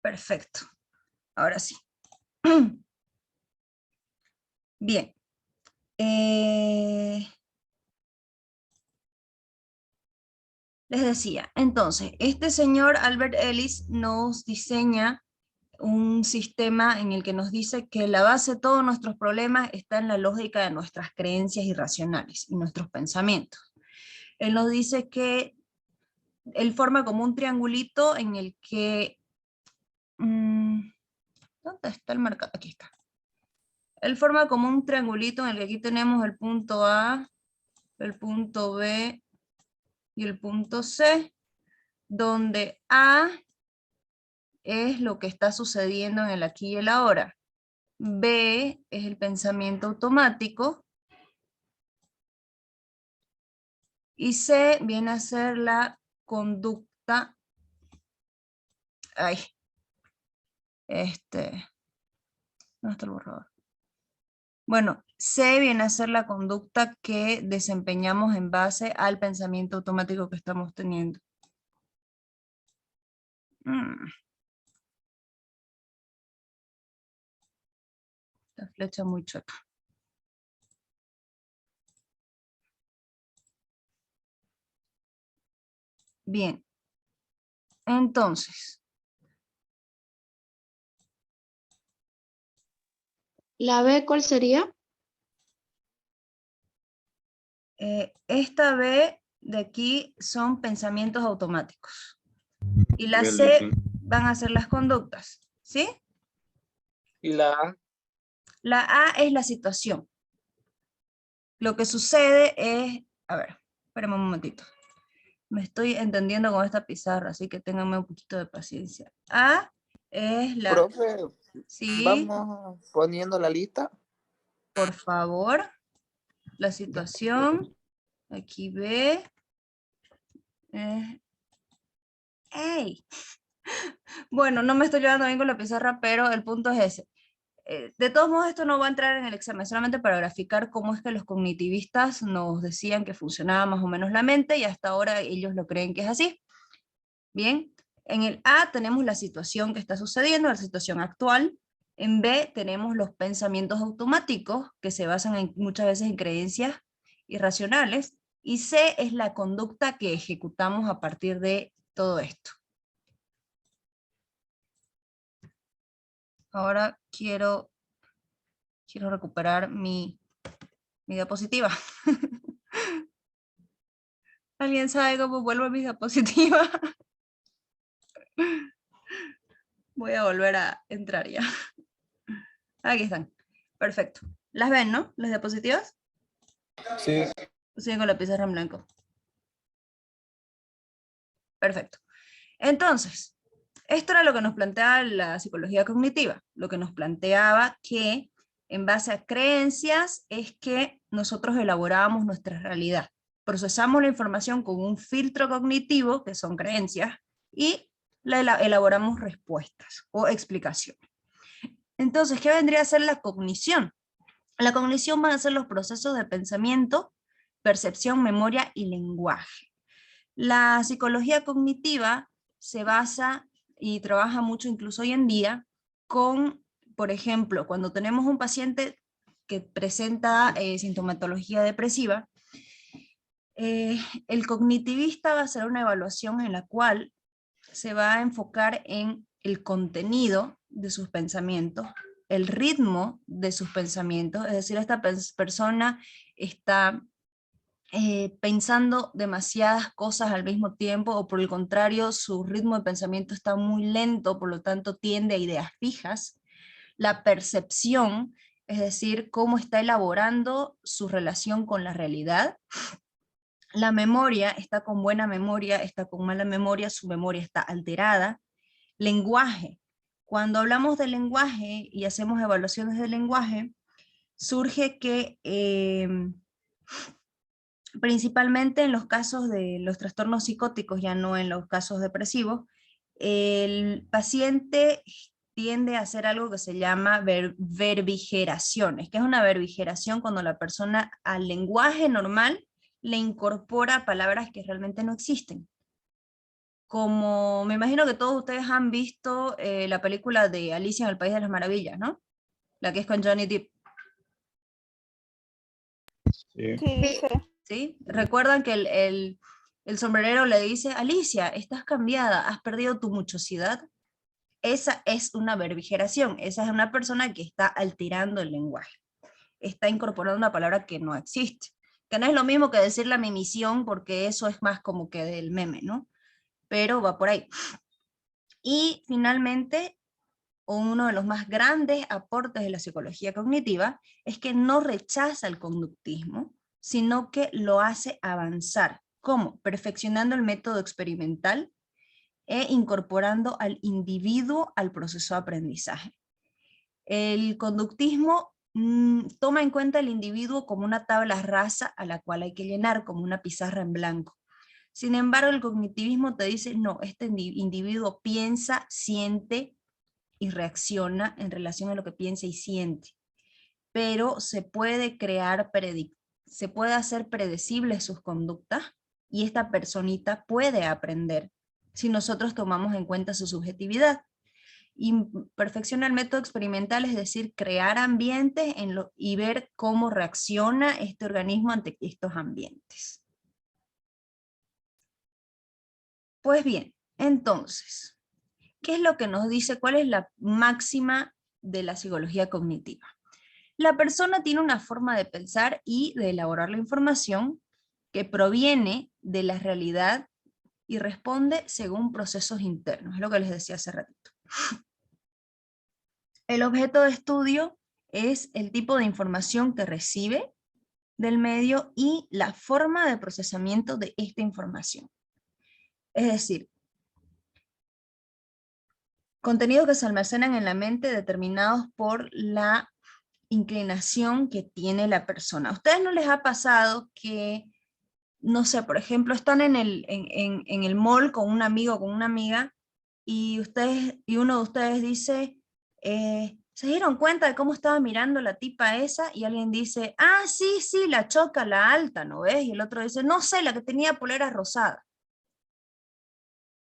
Perfecto. Ahora sí. Bien. Les decía, entonces, este señor Albert Ellis nos diseña un sistema en el que nos dice que la base de todos nuestros problemas está en la lógica de nuestras creencias irracionales y nuestros pensamientos. Él nos dice que él forma como un triangulito en el que... ¿dónde está el marcador? Aquí está. Él forma como un triangulito en el que aquí tenemos el punto A, el punto B y el punto C, donde A es lo que está sucediendo en el aquí y el ahora. B es el pensamiento automático. Y C viene a ser la conducta. Ay, ¿dónde está el borrador? Bueno, C viene a ser la conducta que desempeñamos en base al pensamiento automático que estamos teniendo. La flecha muy chueca. Bien, entonces, ¿La B cuál sería? esta B de aquí son pensamientos automáticos. Y la Bien, C Lizy. van a ser las conductas, ¿sí? ¿Y la A? La A es la situación. Lo que sucede es, a ver, espérame un momentito. Me estoy entendiendo con esta pizarra, así que ténganme un poquito de paciencia. A es la... Profe, Sí, vamos poniendo la lista. por favor. La situación. Aquí B. ¡Ey! Bueno, no me estoy llevando bien con la pizarra, pero el punto es ese. De todos modos, esto no va a entrar en el examen, solamente para graficar cómo es que los cognitivistas nos decían que funcionaba más o menos la mente, y hasta ahora ellos lo creen que es así. Bien, en el A tenemos la situación que está sucediendo, la situación actual. En B tenemos los pensamientos automáticos, que se basan muchas veces en creencias irracionales. Y C es la conducta que ejecutamos a partir de todo esto. Ahora quiero recuperar mi diapositiva. ¿Alguien sabe cómo vuelvo a mi diapositiva? Voy a volver a entrar ya. Aquí están. Perfecto. ¿Las ven, no? ¿Las diapositivas? Sí. Siguen con la pizarra en blanco. Perfecto. Entonces, esto era lo que nos planteaba la psicología cognitiva. Lo que nos planteaba que en base a creencias es que nosotros elaborábamos nuestra realidad. Procesamos la información con un filtro cognitivo, que son creencias, y elaboramos respuestas o explicaciones. Entonces, ¿qué vendría a ser la cognición? La cognición van a ser los procesos de pensamiento, percepción, memoria y lenguaje. La psicología cognitiva se basa y trabaja mucho incluso hoy en día con, por ejemplo, cuando tenemos un paciente que presenta sintomatología depresiva, el cognitivista va a hacer una evaluación en la cual se va a enfocar en el contenido de sus pensamientos, el ritmo de sus pensamientos, es decir, esta persona está pensando demasiadas cosas al mismo tiempo, o por el contrario, su ritmo de pensamiento está muy lento, por lo tanto tiende a ideas fijas. La percepción, es decir, cómo está elaborando su relación con la realidad. La memoria, está con buena memoria, está con mala memoria, su memoria está alterada. Lenguaje, cuando hablamos de lenguaje y hacemos evaluaciones de lenguaje, surge que principalmente en los casos de los trastornos psicóticos, ya no en los casos depresivos, el paciente tiende a hacer algo que se llama verbigeraciones. ¿Qué es una verbigeración? Cuando la persona al lenguaje normal le incorpora palabras que realmente no existen. como me imagino que todos ustedes han visto la película de Alicia en el País de las Maravillas, ¿no? La que es con Johnny Depp. Sí. Sí, dice. ¿Sí? Recuerdan que el sombrerero le dice, Alicia, estás cambiada, has perdido tu muchosidad. Esa es una verbigeración, esa es una persona que está alterando el lenguaje, está incorporando una palabra que no existe, que no es lo mismo que decir la mimisión, porque eso es más como que del meme, ¿no? Pero va por ahí. Y finalmente, uno de los más grandes aportes de la psicología cognitiva es que no rechaza el conductismo, sino que lo hace avanzar. ¿Cómo? Perfeccionando el método experimental e incorporando al individuo al proceso de aprendizaje. El conductismo toma en cuenta el individuo como una tabla rasa a la cual hay que llenar, como una pizarra en blanco. Sin embargo, el cognitivismo te dice, no, este individuo piensa, siente y reacciona en relación a lo que piensa y siente. Pero se puede se puede hacer predecibles sus conductas y esta personita puede aprender si nosotros tomamos en cuenta su subjetividad. Y perfecciona el método experimental, es decir, crear ambientes y ver cómo reacciona este organismo ante estos ambientes. Pues bien, entonces, ¿qué es lo que nos dice? ¿Cuál es la máxima de la psicología cognitiva? La persona tiene una forma de pensar y de elaborar la información que proviene de la realidad y responde según procesos internos, es lo que les decía hace ratito. El objeto de estudio es el tipo de información que recibe del medio y la forma de procesamiento de esta información. Es decir, contenidos que se almacenan en la mente determinados por la inclinación que tiene la persona. ¿A ustedes no les ha pasado que, no sé, por ejemplo, están en el mall con un amigo o con una amiga y uno de ustedes dice, ¿se dieron cuenta de cómo estaba mirando la tipa esa? Y alguien dice, ah, sí, sí, la choca, la alta, ¿no ves? Y el otro dice, no sé, la que tenía polera rosada.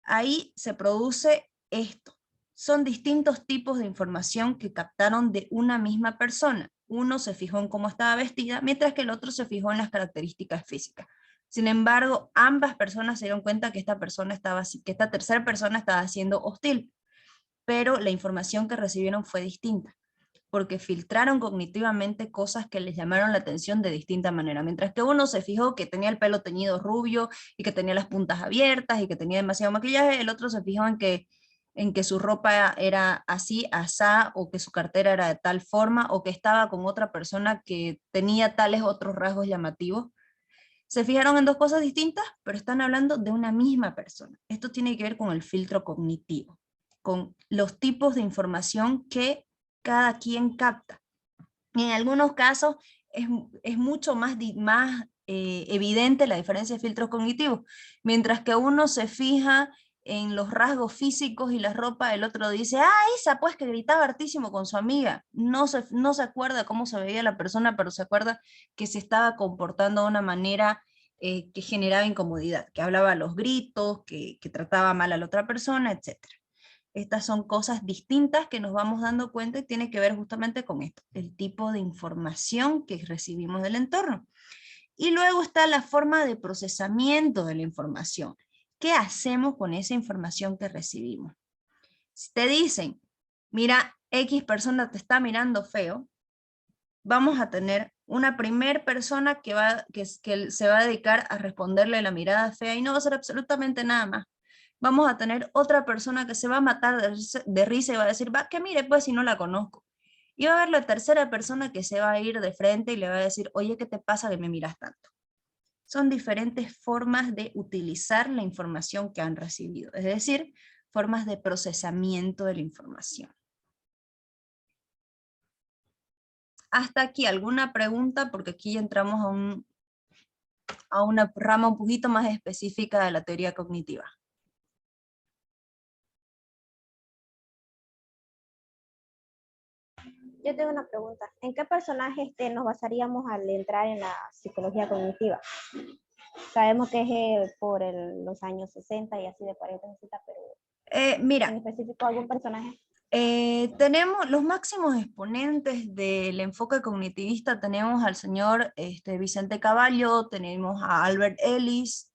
Ahí se produce esto. Son distintos tipos de información que captaron de una misma persona. Uno se fijó en cómo estaba vestida, mientras que el otro se fijó en las características físicas. Sin embargo, ambas personas se dieron cuenta que esta tercera persona estaba siendo hostil, pero la información que recibieron fue distinta, porque filtraron cognitivamente cosas que les llamaron la atención de distinta manera. Mientras que uno se fijó que tenía el pelo teñido rubio y que tenía las puntas abiertas y que tenía demasiado maquillaje, el otro se fijó en que su ropa era así, asá, o que su cartera era de tal forma, o que estaba con otra persona que tenía tales otros rasgos llamativos. Se fijaron en dos cosas distintas, pero están hablando de una misma persona. Esto tiene que ver con el filtro cognitivo, con los tipos de información que cada quien capta. Y en algunos casos es mucho más evidente la diferencia de filtros cognitivos. Mientras que uno se fija en los rasgos físicos y la ropa, el otro dice, ah, esa pues que gritaba hartísimo con su amiga. No se acuerda cómo se veía la persona, pero se acuerda que se estaba comportando de una manera que generaba incomodidad, que hablaba a los gritos, que trataba mal a la otra persona, etc. Estas son cosas distintas que nos vamos dando cuenta y tiene que ver justamente con esto, el tipo de información que recibimos del entorno. Y luego está la forma de procesamiento de la información. ¿Qué hacemos con esa información que recibimos? Si te dicen, mira, X persona te está mirando feo, vamos a tener una primer persona que se va a dedicar a responderle la mirada fea y no va a hacer absolutamente nada más. Vamos a tener otra persona que se va a matar de risa y va a decir, va, que mire, pues si no la conozco. Y va a haber la tercera persona que se va a ir de frente y le va a decir, oye, ¿qué te pasa que me miras tanto? Son diferentes formas de utilizar la información que han recibido, es decir, formas de procesamiento de la información. Hasta aquí, ¿alguna pregunta? Porque aquí ya entramos a una rama un poquito más específica de la teoría cognitiva. Yo tengo una pregunta. ¿En qué personaje nos basaríamos al entrar en la psicología cognitiva? Sabemos que es por los años 60 y así de 40, 60, pero en Mira, específico algún personaje. tenemos los máximos exponentes del enfoque cognitivista, tenemos al señor Vicente Cavallo, tenemos a Albert Ellis,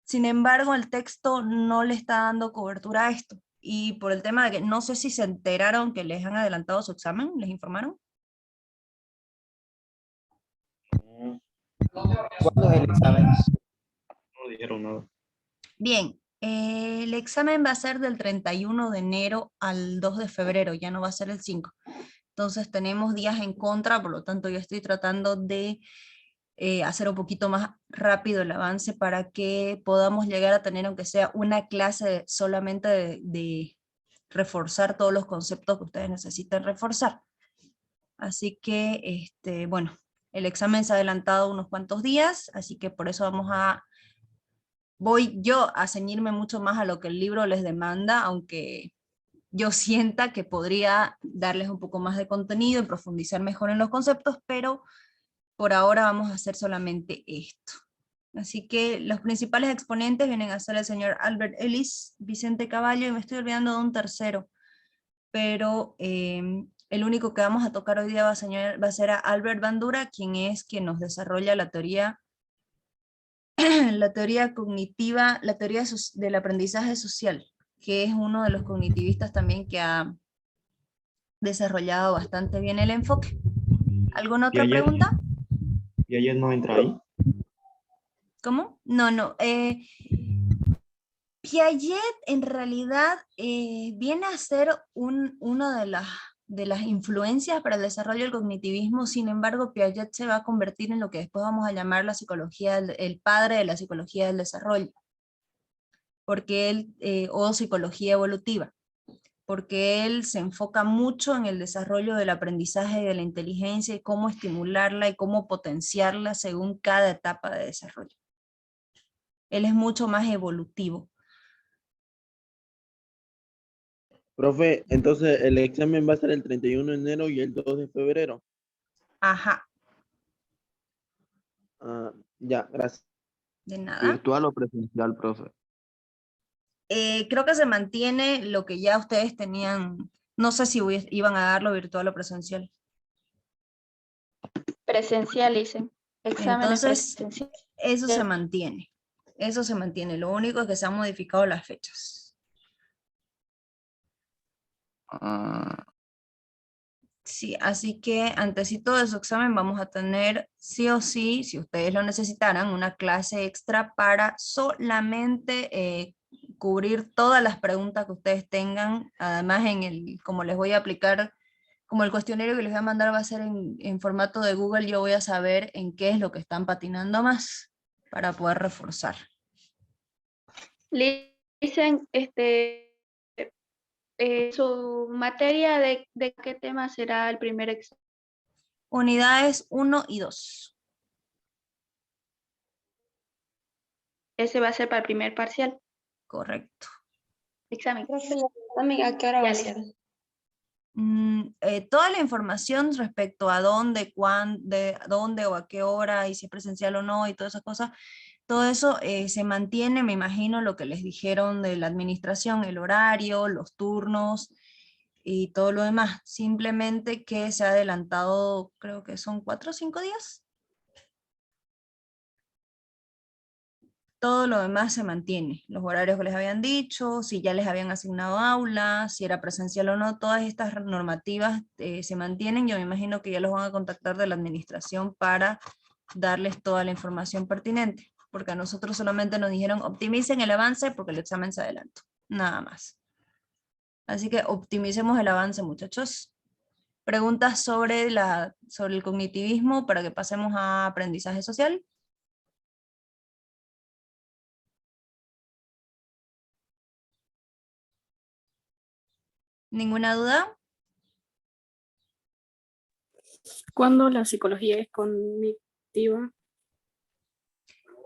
sin embargo el texto no le está dando cobertura a esto, y por el tema de que no sé si se enteraron que les han adelantado su examen, ¿les informaron? ¿Cuándo es el examen? No dijeron nada. Bien, el examen va a ser del 31 de enero al 2 de febrero, ya no va a ser el 5. Entonces tenemos días en contra, por lo tanto yo estoy tratando de hacer un poquito más rápido el avance para que podamos llegar a tener, aunque sea una clase solamente de reforzar todos los conceptos que ustedes necesitan reforzar. Así que, bueno, el examen se ha adelantado unos cuantos días, así que por eso voy yo a ceñirme mucho más a lo que el libro les demanda, aunque yo sienta que podría darles un poco más de contenido y profundizar mejor en los conceptos, pero por ahora vamos a hacer solamente esto. Así que los principales exponentes vienen a ser el señor Albert Ellis, Vicente Cavallo, y me estoy olvidando de un tercero, pero el único que vamos a tocar hoy día va a ser a Albert Bandura, quien nos desarrolla la teoría la teoría cognitiva, la teoría del aprendizaje social, que es uno de los cognitivistas también que ha desarrollado bastante bien el enfoque. ¿Alguna otra pregunta? ¿Y ayer no entra ahí? ¿Cómo? No. Piaget en realidad viene a ser una de las influencias para el desarrollo del cognitivismo. Sin embargo, Piaget se va a convertir en lo que después vamos a llamar la psicología, el padre de la psicología del desarrollo, porque o psicología evolutiva, porque él se enfoca mucho en el desarrollo del aprendizaje y de la inteligencia y cómo estimularla y cómo potenciarla según cada etapa de desarrollo. Él es mucho más evolutivo. Profe, entonces el examen va a ser el 31 de enero y el 2 de febrero. Ajá. Ya, gracias. De nada. ¿Virtual o presencial, profe? Creo que se mantiene lo que ya ustedes tenían. No sé si iban a darlo virtual o presencial. Presencial, dicen. Exámenes Entonces, presenciales. eso se mantiene. Eso se mantiene. Lo único es que se han modificado las fechas. Sí, así que antesito de su examen vamos a tener sí o sí, si ustedes lo necesitaran, una clase extra para solamente cubrir todas las preguntas que ustedes tengan. Además, como les voy a aplicar, como el cuestionario que les voy a mandar va a ser en formato de Google, yo voy a saber en qué es lo que están patinando más para poder reforzar. Dicen, su materia de qué tema será el primer examen. Unidades 1 y 2. Ese va a ser para el primer parcial. Correcto. Examen. ¿A qué hora va a ser? Toda la información respecto a dónde o a qué hora y si es presencial o no y todas esas cosas, todo eso se mantiene, me imagino, lo que les dijeron de la administración, el horario, los turnos y todo lo demás. Simplemente que se ha adelantado, creo que son 4 o 5 días. Todo lo demás se mantiene, los horarios que les habían dicho, si ya les habían asignado aulas, si era presencial o no, todas estas normativas se mantienen. Yo me imagino que ya los van a contactar de la administración para darles toda la información pertinente, porque a nosotros solamente nos dijeron optimicen el avance porque el examen se adelantó, nada más. Así que optimicemos el avance, muchachos. ¿Preguntas sobre el cognitivismo para que pasemos a aprendizaje social? ¿Ninguna duda? ¿Cuándo la psicología es cognitiva?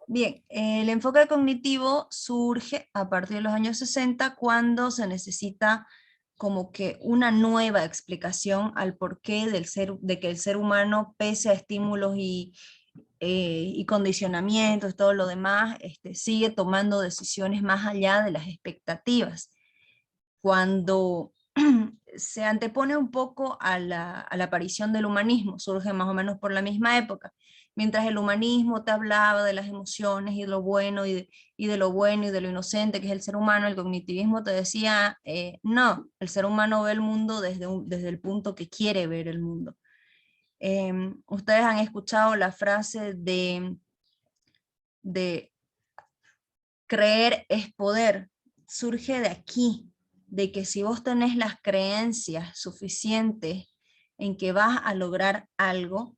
Bien, el enfoque cognitivo surge a partir de los años 60 cuando se necesita como que una nueva explicación al porqué de que el ser humano, pese a estímulos y y condicionamientos, todo lo demás, sigue tomando decisiones más allá de las expectativas. Cuando se antepone un poco a la aparición del humanismo, surge más o menos por la misma época. Mientras el humanismo te hablaba de las emociones y de lo bueno y de lo bueno y de lo inocente que es el ser humano, el cognitivismo te decía, no, el ser humano ve el mundo desde el punto que quiere ver el mundo. Ustedes han escuchado la frase de creer es poder, surge de aquí, de que si vos tenés las creencias suficientes en que vas a lograr algo,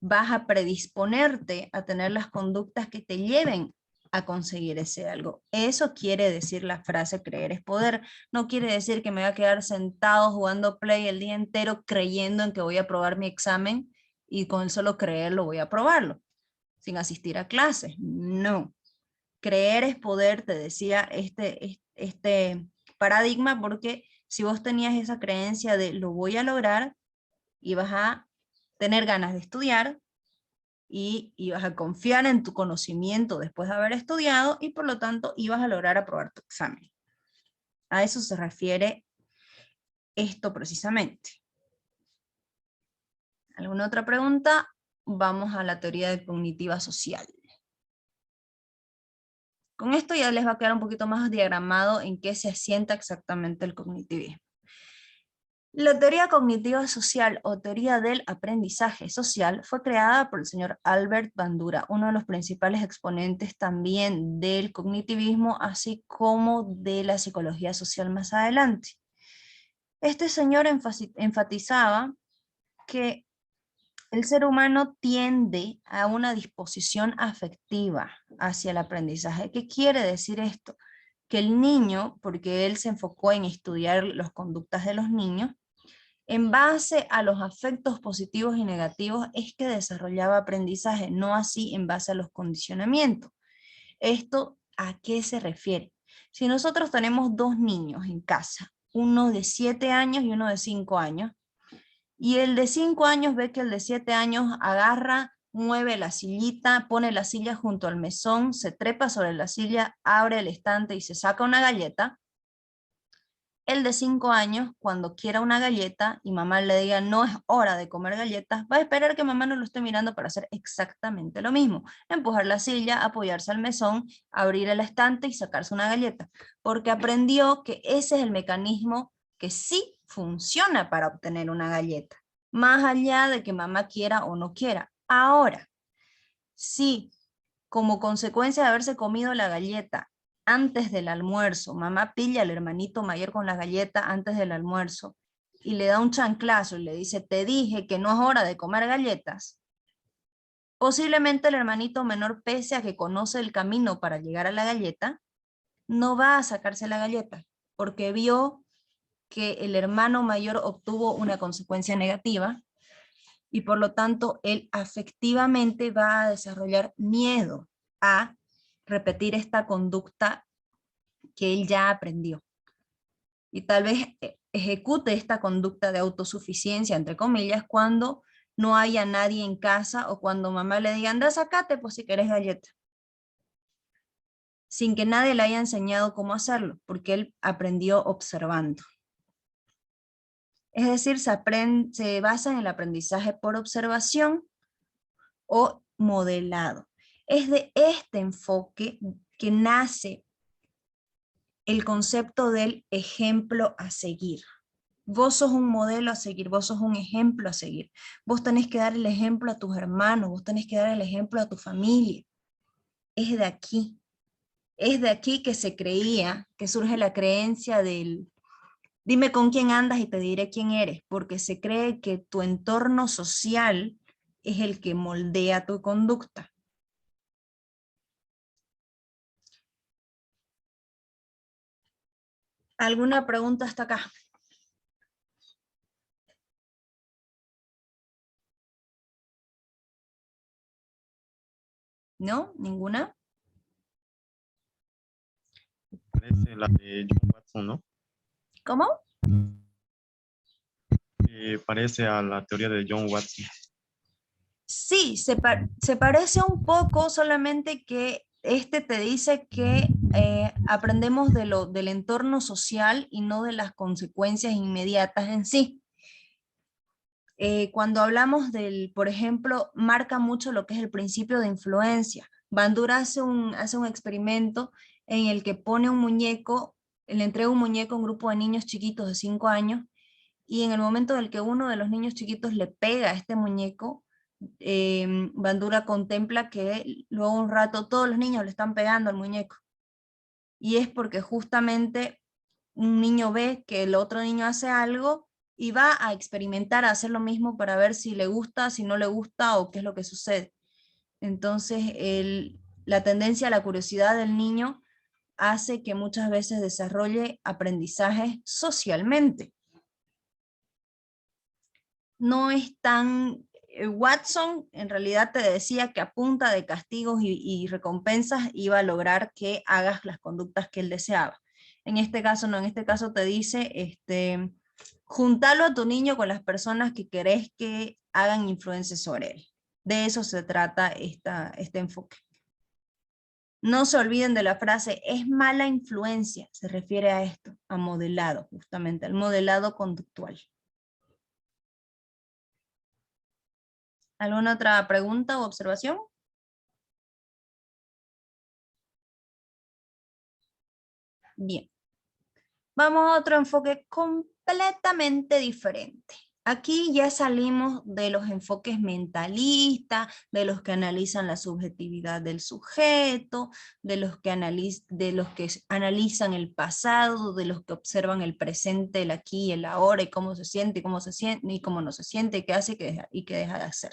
vas a predisponerte a tener las conductas que te lleven a conseguir ese algo. Eso quiere decir la frase creer es poder. No quiere decir que me voy a quedar sentado jugando Play el día entero creyendo en que voy a aprobar mi examen y con el solo creerlo voy a aprobarlo, sin asistir a clases. No. Creer es poder, te decía este paradigma, porque si vos tenías esa creencia de lo voy a lograr, ibas a tener ganas de estudiar y ibas a confiar en tu conocimiento después de haber estudiado y por lo tanto ibas a lograr aprobar tu examen. A eso se refiere esto precisamente. ¿Alguna otra pregunta? Vamos a la teoría cognitiva social. Con esto ya les va a quedar un poquito más diagramado en qué se asienta exactamente el cognitivismo. La teoría cognitiva social o teoría del aprendizaje social fue creada por el señor Albert Bandura, uno de los principales exponentes también del cognitivismo, así como de la psicología social más adelante. Este señor enfatizaba que el ser humano tiende a una disposición afectiva hacia el aprendizaje. ¿Qué quiere decir esto? Que el niño, porque él se enfocó en estudiar las conductas de los niños, en base a los afectos positivos y negativos es que desarrollaba aprendizaje, no así en base a los condicionamientos. ¿Esto a qué se refiere? Si nosotros tenemos dos niños en casa, uno de 7 años y uno de 5 años, y el de 5 años ve que el de 7 años agarra, mueve la sillita, pone la silla junto al mesón, se trepa sobre la silla, abre el estante y se saca una galleta. El de 5 años, cuando quiera una galleta y mamá le diga no es hora de comer galletas, va a esperar que mamá no lo esté mirando para hacer exactamente lo mismo. Empujar la silla, apoyarse al mesón, abrir el estante y sacarse una galleta. Porque aprendió que ese es el mecanismo que sí funciona para obtener una galleta. Más allá de que mamá quiera o no quiera. Ahora, si como consecuencia de haberse comido la galleta antes del almuerzo, mamá pilla al hermanito mayor con la galleta antes del almuerzo y le da un chanclazo y le dice, te dije que no es hora de comer galletas, posiblemente el hermanito menor, pese a que conoce el camino para llegar a la galleta, no va a sacarse la galleta, porque vio que el hermano mayor obtuvo una consecuencia negativa y por lo tanto él afectivamente va a desarrollar miedo a repetir esta conducta que él ya aprendió. Y tal vez ejecute esta conducta de autosuficiencia, entre comillas, cuando no haya nadie en casa o cuando mamá le diga, anda, sacate, pues si querés galleta. Sin que nadie le haya enseñado cómo hacerlo, porque él aprendió observando. Es decir, se basa en el aprendizaje por observación o modelado. Es de este enfoque que nace el concepto del ejemplo a seguir. Vos sos un modelo a seguir, vos sos un ejemplo a seguir. Vos tenés que dar el ejemplo a tus hermanos, vos tenés que dar el ejemplo a tu familia. Es de aquí. Es de aquí que se creía, que surge la creencia del dime con quién andas y te diré quién eres, porque se cree que tu entorno social es el que moldea tu conducta. ¿Alguna pregunta hasta acá? ¿No? ¿Ninguna? Parece la de John Watson, ¿no? ¿Cómo? Parece a la teoría de John Watson. Sí, se parece un poco, solamente que este te dice que aprendemos del entorno social y no de las consecuencias inmediatas en sí. Cuando hablamos por ejemplo, marca mucho lo que es el principio de influencia. Bandura hace un experimento en el que pone un muñeco, le entrega un muñeco a un grupo de niños chiquitos de 5 años, y en el momento en el que uno de los niños chiquitos le pega a este muñeco, Bandura contempla que luego un rato todos los niños le están pegando al muñeco. Y es porque justamente un niño ve que el otro niño hace algo y va a experimentar, a hacer lo mismo para ver si le gusta, si no le gusta o qué es lo que sucede. Entonces la tendencia a la curiosidad del niño hace que muchas veces desarrolle aprendizaje socialmente. No es tan... Watson en realidad te decía que a punta de castigos y recompensas iba a lograr que hagas las conductas que él deseaba. En este caso no, en este caso te dice, juntalo a tu niño con las personas que querés que hagan influencia sobre él. De eso se trata este enfoque. No se olviden de la frase, es mala influencia, se refiere a esto, a modelado, justamente, al modelado conductual. ¿Alguna otra pregunta o observación? Bien. Vamos a otro enfoque completamente diferente. Aquí ya salimos de los enfoques mentalistas, de los que analizan la subjetividad del sujeto, de los que analizan el pasado, de los que observan el presente, el aquí y el ahora, y cómo se siente, y cómo no se siente, y qué hace y qué deja de hacer.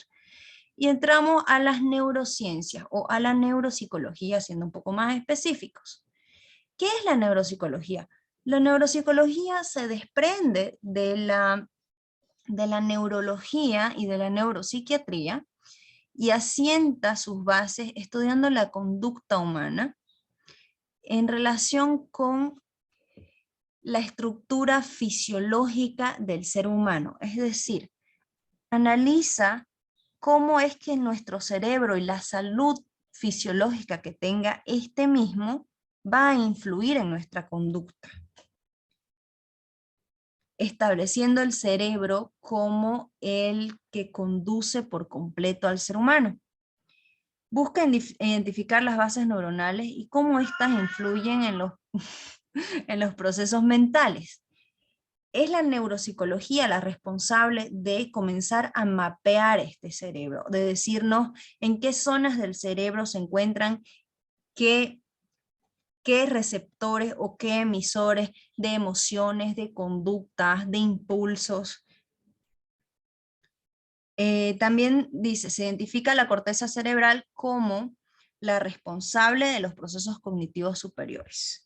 Y entramos a las neurociencias o a la neuropsicología, siendo un poco más específicos. ¿Qué es la neuropsicología? La neuropsicología se desprende de la neurología y de la neuropsiquiatría y asienta sus bases estudiando la conducta humana en relación con la estructura fisiológica del ser humano. Es decir, analiza cómo es que nuestro cerebro y la salud fisiológica que tenga este mismo va a influir en nuestra conducta, estableciendo el cerebro como el que conduce por completo al ser humano. Busca identificar las bases neuronales y cómo éstas influyen en los procesos mentales. Es la neuropsicología la responsable de comenzar a mapear este cerebro, de decirnos en qué zonas del cerebro se encuentran qué receptores o qué emisores de emociones, de conductas, de impulsos. También dice, se identifica la corteza cerebral como la responsable de los procesos cognitivos superiores.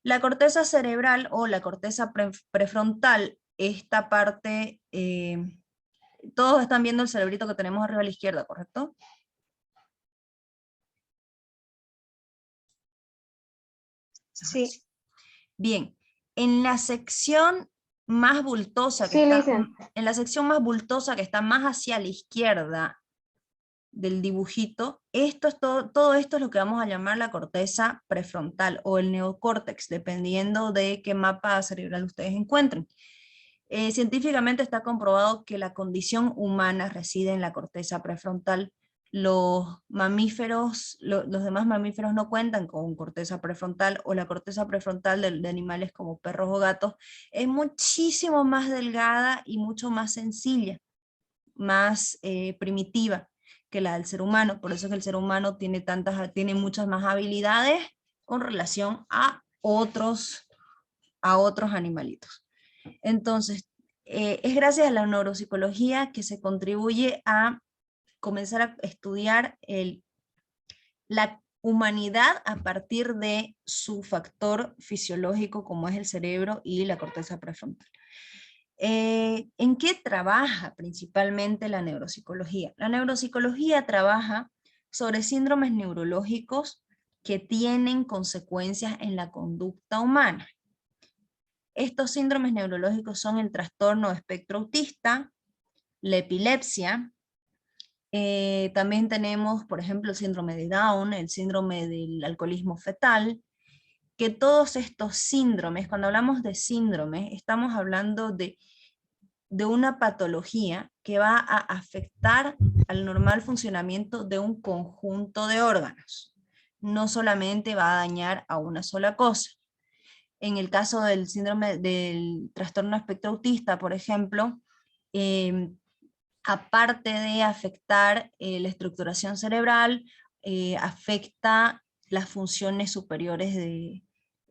La corteza cerebral o la corteza prefrontal, esta parte, todos están viendo el cerebrito que tenemos arriba a la izquierda, ¿correcto? Sí. Bien, en la sección más bultosa que en la sección más bultosa que está más hacia la izquierda del dibujito, todo esto es lo que vamos a llamar la corteza prefrontal o el neocórtex, dependiendo de qué mapa cerebral ustedes encuentren. Científicamente está comprobado que la condición humana reside en la corteza prefrontal. Los mamíferos, los demás mamíferos no cuentan con corteza prefrontal, o la corteza prefrontal de animales como perros o gatos es muchísimo más delgada y mucho más sencilla, más primitiva que la del ser humano. Por eso es que el ser humano tiene muchas más habilidades con relación a otros animalitos. Entonces, es gracias a la neuropsicología que se contribuye a comenzar a estudiar la humanidad a partir de su factor fisiológico, como es el cerebro y la corteza prefrontal. ¿En qué trabaja principalmente la neuropsicología? La neuropsicología trabaja sobre síndromes neurológicos que tienen consecuencias en la conducta humana. Estos síndromes neurológicos son el trastorno de espectro autista, la epilepsia, También tenemos, por ejemplo, el síndrome de Down, el síndrome del alcoholismo fetal, que todos estos síndromes, cuando hablamos de síndrome, estamos hablando de una patología que va a afectar al normal funcionamiento de un conjunto de órganos. No solamente va a dañar a una sola cosa. En el caso del síndrome del trastorno espectro autista, por ejemplo, aparte de afectar la estructuración cerebral, afecta las funciones superiores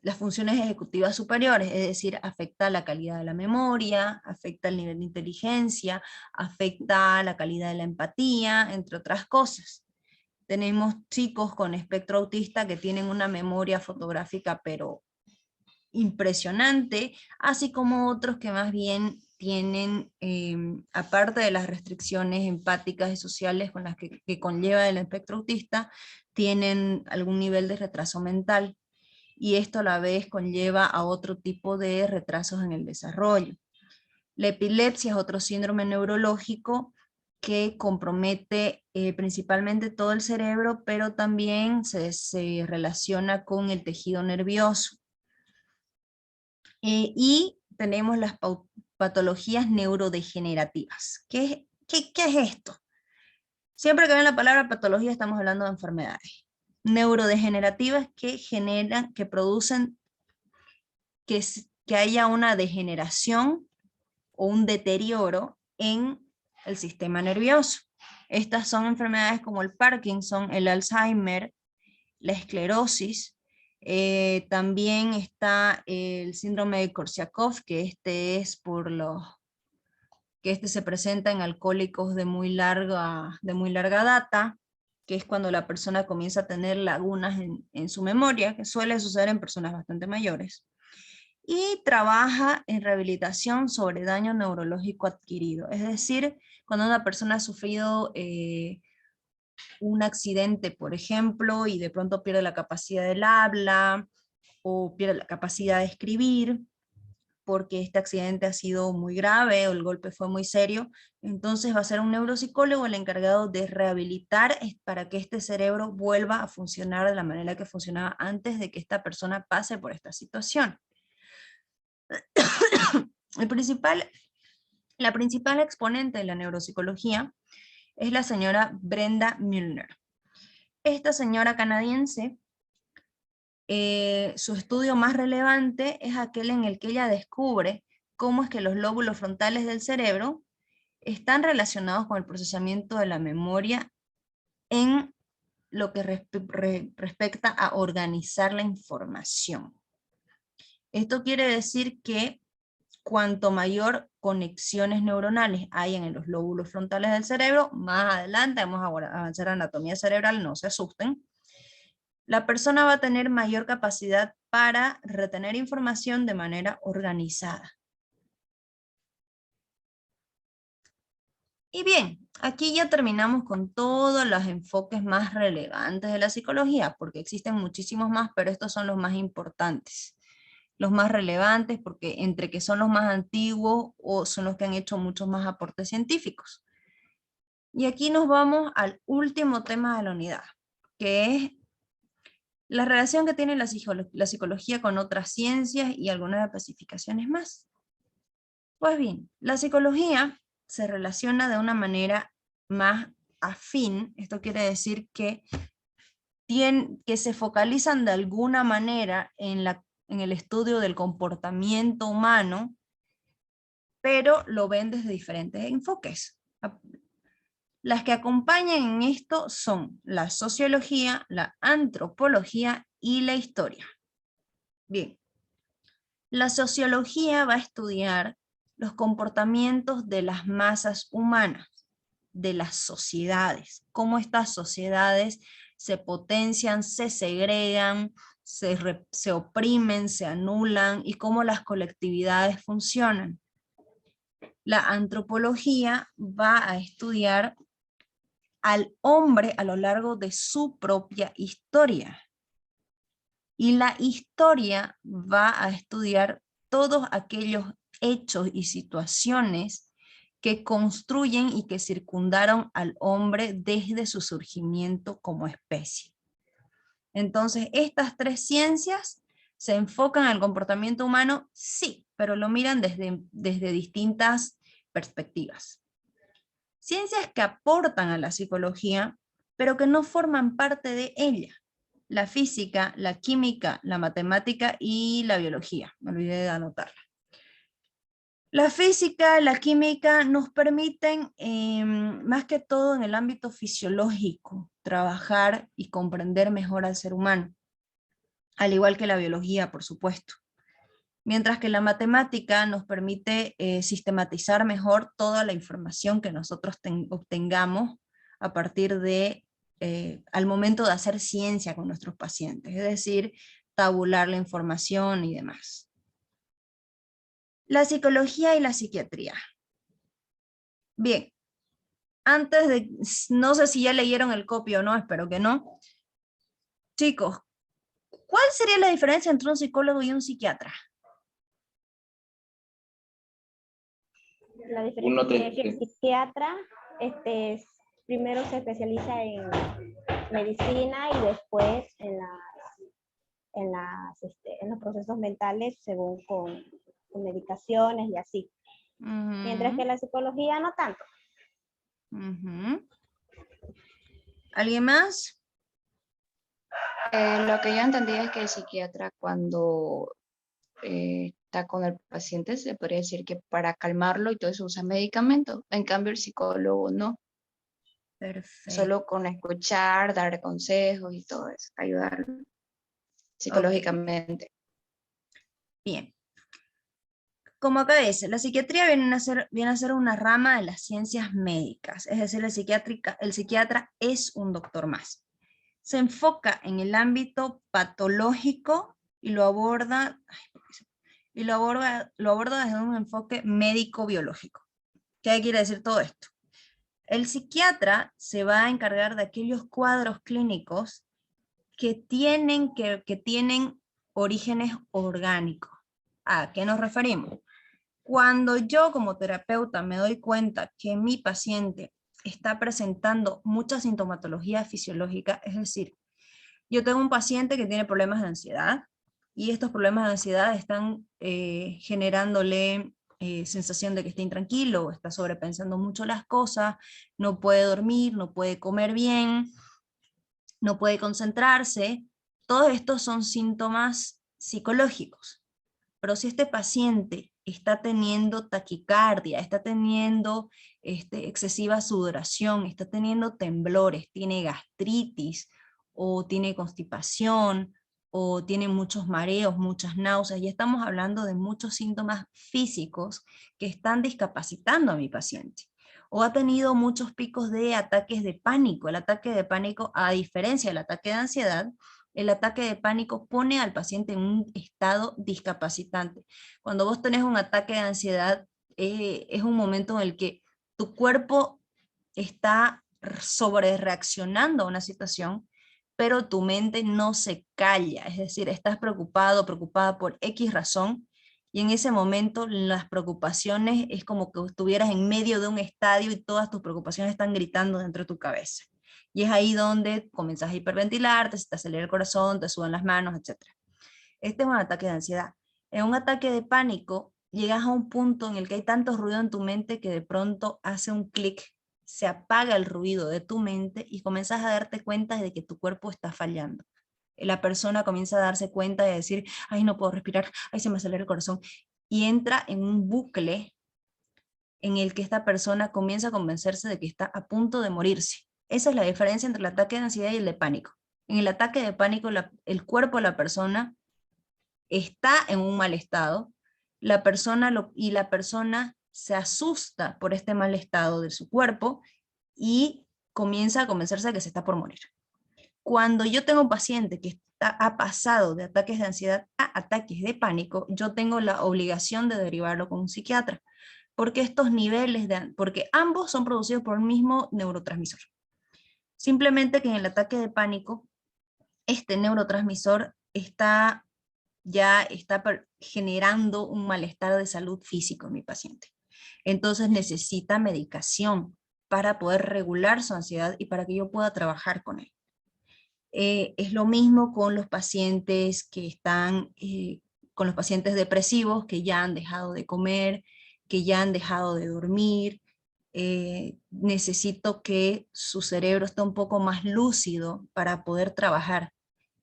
las funciones ejecutivas superiores, es decir, afecta la calidad de la memoria, afecta el nivel de inteligencia, afecta la calidad de la empatía, entre otras cosas. Tenemos chicos con espectro autista que tienen una memoria fotográfica pero impresionante, así como otros que más bien tienen, aparte de las restricciones empáticas y sociales con las que conlleva el espectro autista, tienen algún nivel de retraso mental, y esto a la vez conlleva a otro tipo de retrasos en el desarrollo. La epilepsia es otro síndrome neurológico que compromete principalmente todo el cerebro, pero también se relaciona con el tejido nervioso. Y tenemos las patologías neurodegenerativas. ¿Qué es esto? Siempre que ven la palabra patología estamos hablando de enfermedades neurodegenerativas que generan, que producen que haya una degeneración o un deterioro en el sistema nervioso. Estas son enfermedades como el Parkinson, el Alzheimer, la esclerosis. También está el síndrome de Korsakoff, que se presenta en alcohólicos de muy larga data, que es cuando la persona comienza a tener lagunas en su memoria, que suele suceder en personas bastante mayores. Y trabaja en rehabilitación sobre daño neurológico adquirido, es decir, cuando una persona ha sufrido un accidente, por ejemplo, y de pronto pierde la capacidad del habla, o pierde la capacidad de escribir, porque este accidente ha sido muy grave o el golpe fue muy serio, entonces va a ser un neuropsicólogo el encargado de rehabilitar para que este cerebro vuelva a funcionar de la manera que funcionaba antes de que esta persona pase por esta situación. La principal exponente de la neuropsicología es la señora Brenda Milner. Esta señora canadiense, su estudio más relevante es aquel en el que ella descubre cómo es que los lóbulos frontales del cerebro están relacionados con el procesamiento de la memoria en lo que respecta a organizar la información. Esto quiere decir que cuanto mayor conexiones neuronales hay en los lóbulos frontales del cerebro, más adelante vamos a avanzar a anatomía cerebral, no se asusten, la persona va a tener mayor capacidad para retener información de manera organizada. Y bien, aquí ya terminamos con todos los enfoques más relevantes de la psicología, porque existen muchísimos más, pero estos son los más importantes. Los más relevantes porque entre que son los más antiguos o son los que han hecho muchos más aportes científicos. Y aquí nos vamos al último tema de la unidad, que es la relación que tiene la psicología con otras ciencias y algunas especificaciones más. Pues bien, la psicología se relaciona de una manera más afín, esto quiere decir que se focalizan de alguna manera en el estudio del comportamiento humano, pero lo ven desde diferentes enfoques. Las que acompañan en esto son la sociología, la antropología y la historia. Bien, la sociología va a estudiar los comportamientos de las masas humanas, de las sociedades, cómo estas sociedades se potencian, se segregan, se oprimen, se anulan y cómo las colectividades funcionan. La antropología va a estudiar al hombre a lo largo de su propia historia. Y la historia va a estudiar todos aquellos hechos y situaciones que construyen y que circundaron al hombre desde su surgimiento como especie. Entonces, estas tres ciencias se enfocan al comportamiento humano, sí, pero lo miran desde distintas perspectivas. Ciencias que aportan a la psicología, pero que no forman parte de ella. La física, la química, la matemática y la biología. Me olvidé de anotarla. La física, la química nos permiten, más que todo en el ámbito fisiológico, trabajar y comprender mejor al ser humano, al igual que la biología, por supuesto. Mientras que la matemática nos permite sistematizar mejor toda la información que nosotros obtengamos a partir de, al momento de hacer ciencia con nuestros pacientes, es decir, tabular la información y demás. La psicología y la psiquiatría. Bien, antes de, no sé si ya leyeron el copio o no, espero que no. Chicos, ¿cuál sería la diferencia entre un psicólogo y un psiquiatra? La diferencia es que el psiquiatra primero se especializa en medicina y después en los procesos mentales según con medicaciones y así. Mientras que la psicología no tanto. ¿Alguien más? Lo que yo entendí es que el psiquiatra cuando está con el paciente se podría decir que para calmarlo y todo eso usa medicamentos. En cambio el psicólogo no. Perfecto. Solo con escuchar, dar consejos y todo eso, ayudarlo psicológicamente. Bien. Como acá dice, la psiquiatría viene a ser una rama de las ciencias médicas, es decir, el psiquiatra es un doctor más. Se enfoca en el ámbito patológico y lo aborda desde un enfoque médico-biológico. ¿Qué quiere decir todo esto? El psiquiatra se va a encargar de aquellos cuadros clínicos que tienen orígenes orgánicos. ¿A qué nos referimos? Cuando yo como terapeuta me doy cuenta que mi paciente está presentando mucha sintomatología fisiológica, es decir, yo tengo un paciente que tiene problemas de ansiedad y estos problemas de ansiedad están generándole sensación de que está intranquilo, está sobrepensando mucho las cosas, no puede dormir, no puede comer bien, no puede concentrarse. Todos estos son síntomas psicológicos. Pero si este paciente está teniendo taquicardia, está teniendo excesiva sudoración, está teniendo temblores, tiene gastritis, o tiene constipación, o tiene muchos mareos, muchas náuseas, y estamos hablando de muchos síntomas físicos que están discapacitando a mi paciente. O ha tenido muchos picos de ataques de pánico. El ataque de pánico, a diferencia del ataque de ansiedad, el ataque de pánico pone al paciente en un estado discapacitante. Cuando vos tenés un ataque de ansiedad, es un momento en el que tu cuerpo está sobre reaccionando a una situación, pero tu mente no se calla, es decir, estás preocupado, preocupada por X razón, y en ese momento las preocupaciones es como que estuvieras en medio de un estadio y todas tus preocupaciones están gritando dentro de tu cabeza. Y es ahí donde comienzas a hiperventilarte, se te acelera el corazón, te sudan las manos, etc. Este es un ataque de ansiedad. En un ataque de pánico, llegas a un punto en el que hay tanto ruido en tu mente que de pronto hace un clic, se apaga el ruido de tu mente y comienzas a darte cuenta de que tu cuerpo está fallando. La persona comienza a darse cuenta de decir, ay, no puedo respirar, ay, se me acelera el corazón. Y entra en un bucle en el que esta persona comienza a convencerse de que está a punto de morirse. Esa es la diferencia entre el ataque de ansiedad y el de pánico. En el ataque de pánico, el cuerpo de la persona está en un mal estado, la persona se asusta por este mal estado de su cuerpo y comienza a convencerse de que se está por morir. Cuando yo tengo un paciente que ha pasado de ataques de ansiedad a ataques de pánico, yo tengo la obligación de derivarlo con un psiquiatra, porque estos niveles, porque ambos son producidos por el mismo neurotransmisor. Simplemente que en el ataque de pánico, este neurotransmisor ya está generando un malestar de salud físico en mi paciente. Entonces necesita medicación para poder regular su ansiedad y para que yo pueda trabajar con él. Es lo mismo con los pacientes que están, con los pacientes depresivos que ya han dejado de comer, que ya han dejado de dormir. Necesito que su cerebro esté un poco más lúcido para poder trabajar.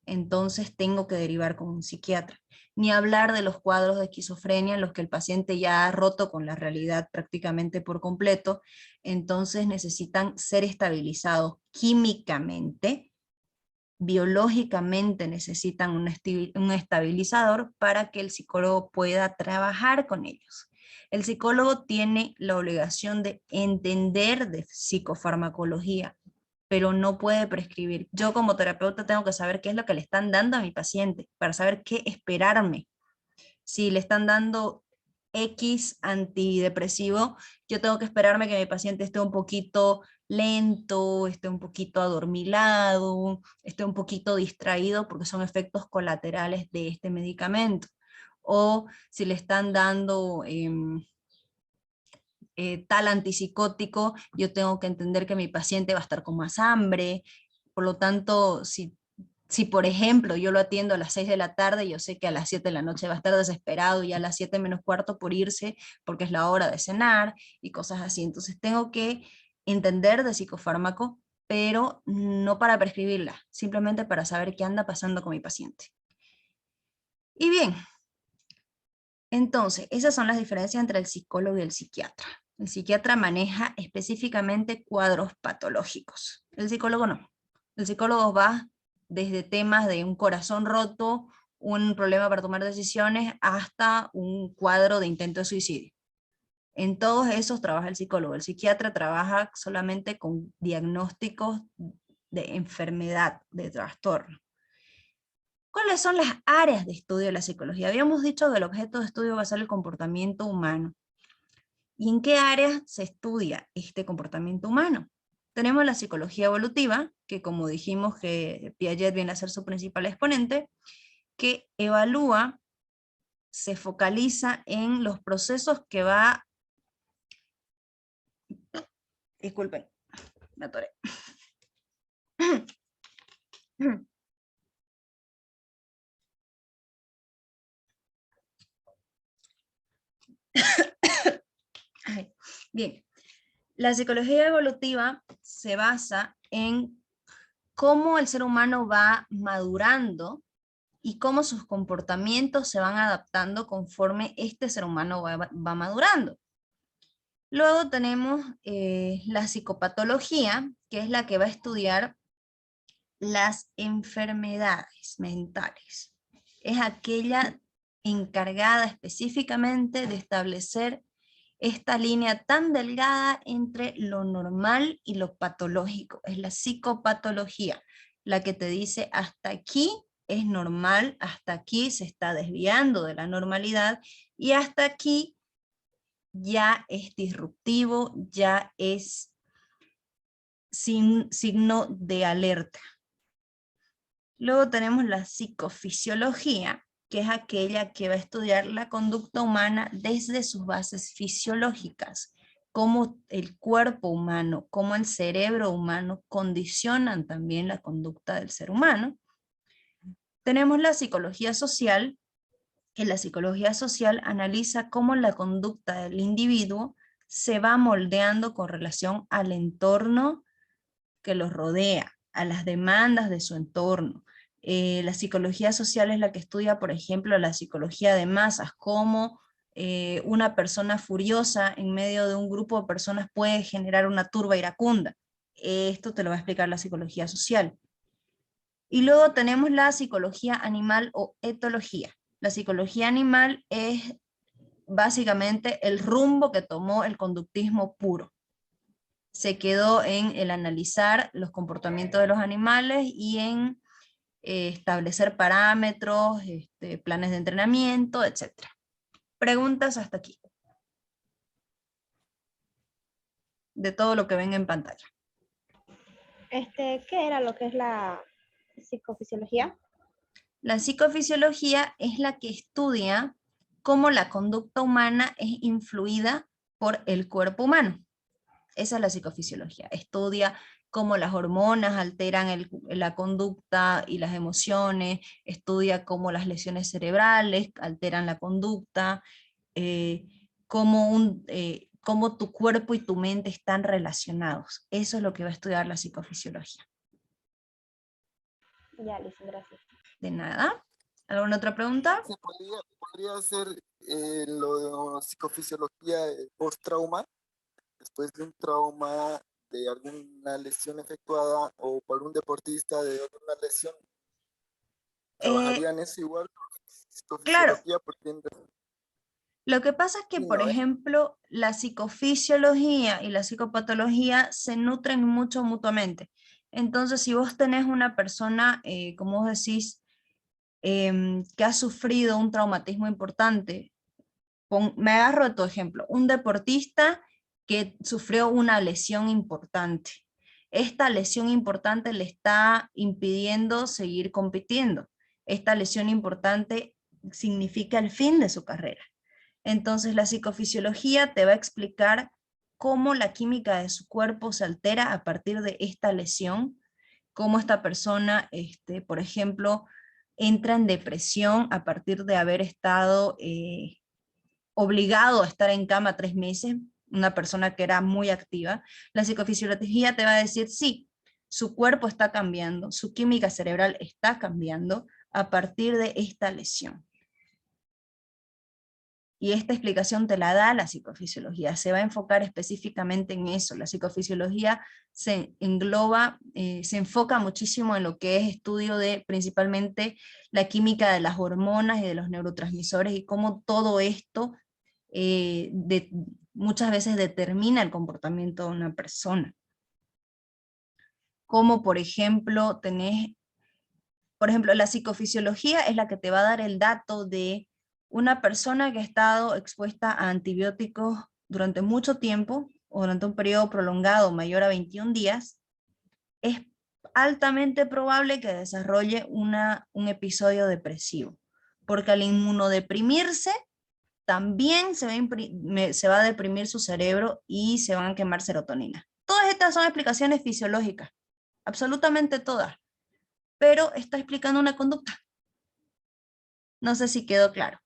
Entonces tengo que derivar con un psiquiatra. Ni hablar de los cuadros de esquizofrenia en los que el paciente ya ha roto con la realidad prácticamente por completo, entonces necesitan ser estabilizados químicamente, biológicamente necesitan un estabilizador para que el psicólogo pueda trabajar con ellos. El psicólogo tiene la obligación de entender de psicofarmacología, pero no puede prescribir. Yo como terapeuta tengo que saber qué es lo que le están dando a mi paciente, para saber qué esperarme. Si le están dando X antidepresivo, yo tengo que esperarme que mi paciente esté un poquito lento, esté un poquito adormilado, esté un poquito distraído, porque son efectos colaterales de este medicamento. O si le están dando tal antipsicótico, yo tengo que entender que mi paciente va a estar con más hambre. Por lo tanto, si por ejemplo yo lo atiendo a las 6 de la tarde, yo sé que a las 7 de la noche va a estar desesperado y a las 7 menos cuarto por irse porque es la hora de cenar y cosas así. Entonces tengo que entender de psicofármaco, pero no para prescribirla, simplemente para saber qué anda pasando con mi paciente. Y bien, entonces esas son las diferencias entre el psicólogo y el psiquiatra. El psiquiatra maneja específicamente cuadros patológicos. El psicólogo no. El psicólogo va desde temas de un corazón roto, un problema para tomar decisiones, hasta un cuadro de intento de suicidio. En todos esos trabaja el psicólogo. El psiquiatra trabaja solamente con diagnósticos de enfermedad, de trastorno. ¿Cuáles son las áreas de estudio de la psicología? Habíamos dicho que el objeto de estudio va a ser el comportamiento humano. ¿Y en qué áreas se estudia este comportamiento humano? Tenemos la psicología evolutiva, que como dijimos que Piaget viene a ser su principal exponente, que evalúa, se focaliza en los procesos que va... Disculpen, me atoré. Bien, la psicología evolutiva se basa en cómo el ser humano va madurando y cómo sus comportamientos se van adaptando conforme este ser humano va madurando. Luego tenemos la psicopatología, que es la que va a estudiar las enfermedades mentales. Es aquella encargada específicamente de establecer esta línea tan delgada entre lo normal y lo patológico. Es la psicopatología, la que te dice hasta aquí es normal, hasta aquí se está desviando de la normalidad y hasta aquí ya es disruptivo, ya es signo de alerta. Luego tenemos la psicofisiología, que es aquella que va a estudiar la conducta humana desde sus bases fisiológicas, cómo el cuerpo humano, cómo el cerebro humano condicionan también la conducta del ser humano. Tenemos la psicología social, que la psicología social analiza cómo la conducta del individuo se va moldeando con relación al entorno que los rodea, a las demandas de su entorno. La psicología social es la que estudia, por ejemplo, la psicología de masas, cómo una persona furiosa en medio de un grupo de personas puede generar una turba iracunda. Esto te lo va a explicar la psicología social. Y luego tenemos la psicología animal o etología. La psicología animal es básicamente el rumbo que tomó el conductismo puro. Se quedó en el analizar los comportamientos de los animales y en establecer parámetros, planes de entrenamiento, etc. Preguntas hasta aquí. De todo lo que ven en pantalla. ¿Qué era lo que es la psicofisiología? La psicofisiología es la que estudia cómo la conducta humana es influida por el cuerpo humano. Esa es la psicofisiología. Estudia cómo las hormonas alteran la conducta y las emociones, estudia cómo las lesiones cerebrales alteran la conducta, cómo tu cuerpo y tu mente están relacionados. Eso es lo que va a estudiar la psicofisiología. Ya, listo, gracias. De nada. ¿Alguna otra pregunta? ¿Se podría hacer lo de psicofisiología post-trauma? Después de un trauma, de alguna lesión efectuada o por un deportista de alguna lesión, ¿trabajarían eso igual? Claro. Psicofisiología, porque Lo que pasa es que, sí, por ¿no? ejemplo, la psicofisiología y la psicopatología se nutren mucho mutuamente. Entonces, si vos tenés una persona, como vos decís, que ha sufrido un traumatismo importante, me agarro de tu ejemplo, un deportista que sufrió una lesión importante. Esta lesión importante le está impidiendo seguir compitiendo. Esta lesión importante significa el fin de su carrera. Entonces la psicofisiología te va a explicar cómo la química de su cuerpo se altera a partir de esta lesión, cómo esta persona, por ejemplo, entra en depresión a partir de haber estado obligado a estar en cama 3 meses, una persona que era muy activa. La psicofisiología te va a decir, sí, su cuerpo está cambiando, su química cerebral está cambiando a partir de esta lesión. Y esta explicación te la da la psicofisiología, se va a enfocar específicamente en eso. La psicofisiología se engloba, se enfoca muchísimo en lo que es estudio de principalmente la química de las hormonas y de los neurotransmisores y cómo todo esto muchas veces determina el comportamiento de una persona. Como por ejemplo, la psicofisiología es la que te va a dar el dato de una persona que ha estado expuesta a antibióticos durante mucho tiempo, o durante un periodo prolongado mayor a 21 días, es altamente probable que desarrolle un episodio depresivo, porque al inmunodeprimirse, también se va a deprimir su cerebro y se van a quemar serotonina. Todas estas son explicaciones fisiológicas, absolutamente todas, pero está explicando una conducta. No sé si quedó claro.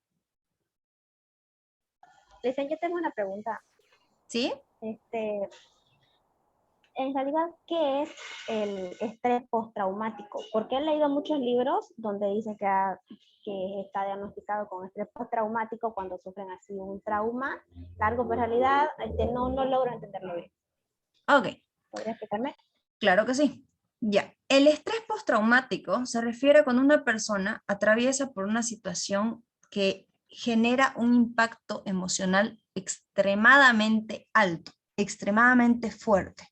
Listen, yo tengo una pregunta. ¿Sí? En realidad, ¿qué es el estrés postraumático? Porque he leído muchos libros donde dice que está diagnosticado con estrés postraumático cuando sufren así un trauma largo, pero en realidad no logro entenderlo bien. Ok. ¿Podría explicarme? Claro que sí. Ya. El estrés postraumático se refiere a cuando una persona atraviesa por una situación que genera un impacto emocional extremadamente alto, extremadamente fuerte.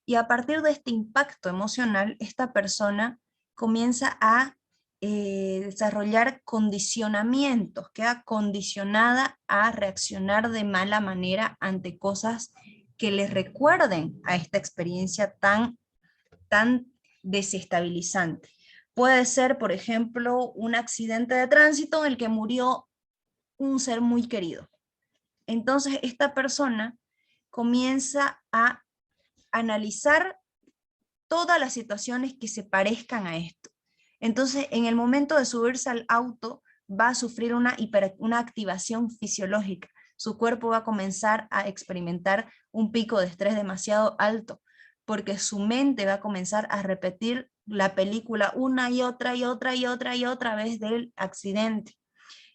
Y a partir de este impacto emocional, esta persona comienza a desarrollar condicionamientos, queda condicionada a reaccionar de mala manera ante cosas que les recuerden a esta experiencia tan desestabilizante. Puede ser, por ejemplo, un accidente de tránsito en el que murió un ser muy querido. Entonces, esta persona comienza a analizar todas las situaciones que se parezcan a esto. Entonces, en el momento de subirse al auto, va a sufrir una activación fisiológica. Su cuerpo va a comenzar a experimentar un pico de estrés demasiado alto, porque su mente va a comenzar a repetir la película una y otra y otra y otra y otra vez del accidente.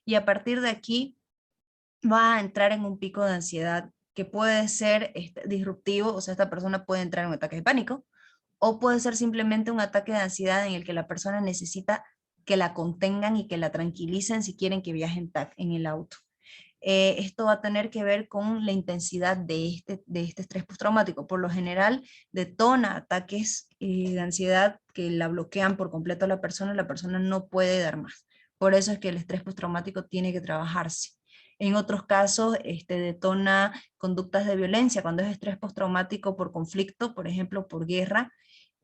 Y a partir de aquí va a entrar en un pico de ansiedad que puede ser disruptivo, o sea, esta persona puede entrar en un ataque de pánico, o puede ser simplemente un ataque de ansiedad en el que la persona necesita que la contengan y que la tranquilicen si quieren que viajen en el auto. Esto va a tener que ver con la intensidad de este estrés postraumático. Por lo general, detona ataques de ansiedad que la bloquean por completo a la persona no puede dar más. Por eso es que el estrés postraumático tiene que trabajarse. En otros casos, detona conductas de violencia. Cuando es estrés postraumático por conflicto, por ejemplo, por guerra,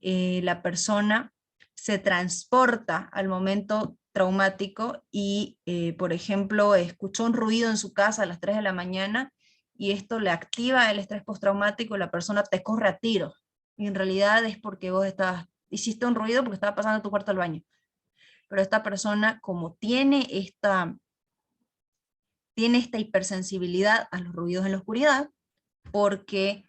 la persona se transporta al momento traumático y, por ejemplo, escuchó un ruido en su casa a las 3 de la mañana y esto le activa el estrés postraumático y la persona te corre a tiro. Y en realidad es porque vos hiciste un ruido porque estaba pasando tu cuarto al baño. Pero esta persona, como tiene esta hipersensibilidad a los ruidos en la oscuridad, porque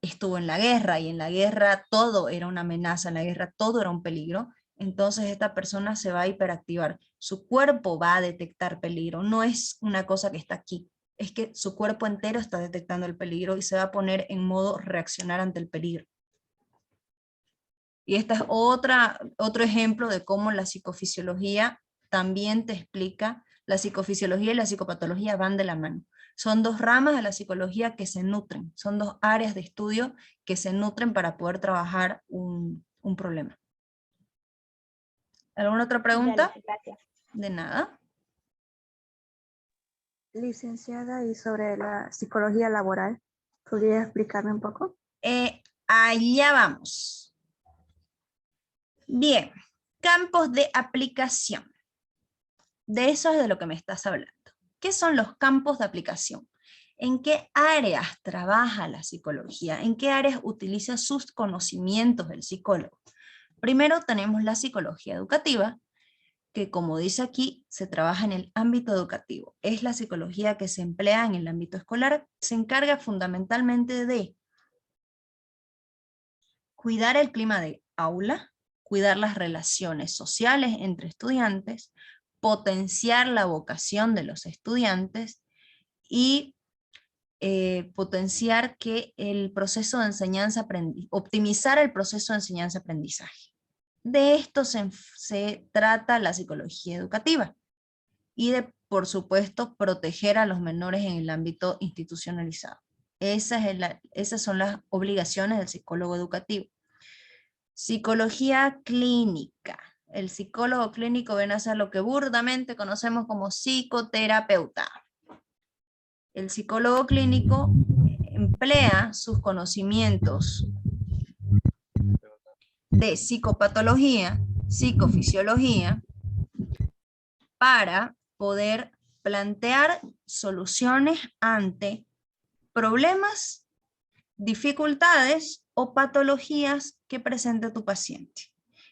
estuvo en la guerra, y en la guerra todo era una amenaza, en la guerra todo era un peligro, entonces esta persona se va a hiperactivar. Su cuerpo va a detectar peligro, no es una cosa que está aquí, es que su cuerpo entero está detectando el peligro y se va a poner en modo reaccionar ante el peligro. Y esta es otro ejemplo de cómo la psicofisiología también te explica. La psicofisiología y la psicopatología van de la mano. Son dos ramas de la psicología que se nutren, son dos áreas de estudio que se nutren para poder trabajar un problema. ¿Alguna otra pregunta? Ya, gracias. De nada. Licenciada, y sobre la psicología laboral, ¿podría explicarme un poco? Allá vamos. Bien, campos de aplicación. De eso es de lo que me estás hablando. ¿Qué son los campos de aplicación? ¿En qué áreas trabaja la psicología? ¿En qué áreas utiliza sus conocimientos del psicólogo? Primero tenemos la psicología educativa, que como dice aquí, se trabaja en el ámbito educativo. Es la psicología que se emplea en el ámbito escolar, se encarga fundamentalmente de cuidar el clima de aula, cuidar las relaciones sociales entre estudiantes, potenciar la vocación de los estudiantes y potenciar que el proceso de enseñanza-aprendizaje, optimizar el proceso de enseñanza-aprendizaje. De esto se trata la psicología educativa y de, por supuesto, proteger a los menores en el ámbito institucionalizado. Esas son las obligaciones del psicólogo educativo. Psicología clínica. El psicólogo clínico viene a ser lo que burdamente conocemos como psicoterapeuta. El psicólogo clínico emplea sus conocimientos de psicopatología, psicofisiología, para poder plantear soluciones ante problemas, dificultades o patologías que presente tu paciente,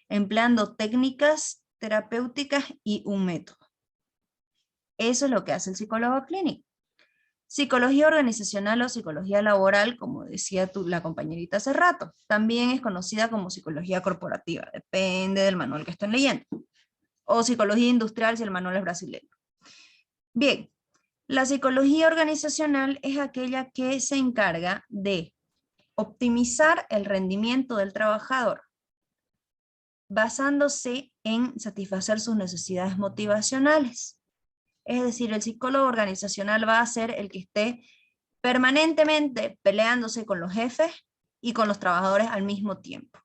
empleando técnicas terapéuticas y un método. Eso es lo que hace el psicólogo clínico. Psicología organizacional o psicología laboral, como decía la compañerita hace rato, también es conocida como psicología corporativa, depende del manual que estén leyendo, o psicología industrial si el manual es brasileño. Bien, la psicología organizacional es aquella que se encarga de optimizar el rendimiento del trabajador, basándose en satisfacer sus necesidades motivacionales. Es decir, el psicólogo organizacional va a ser el que esté permanentemente peleándose con los jefes y con los trabajadores al mismo tiempo.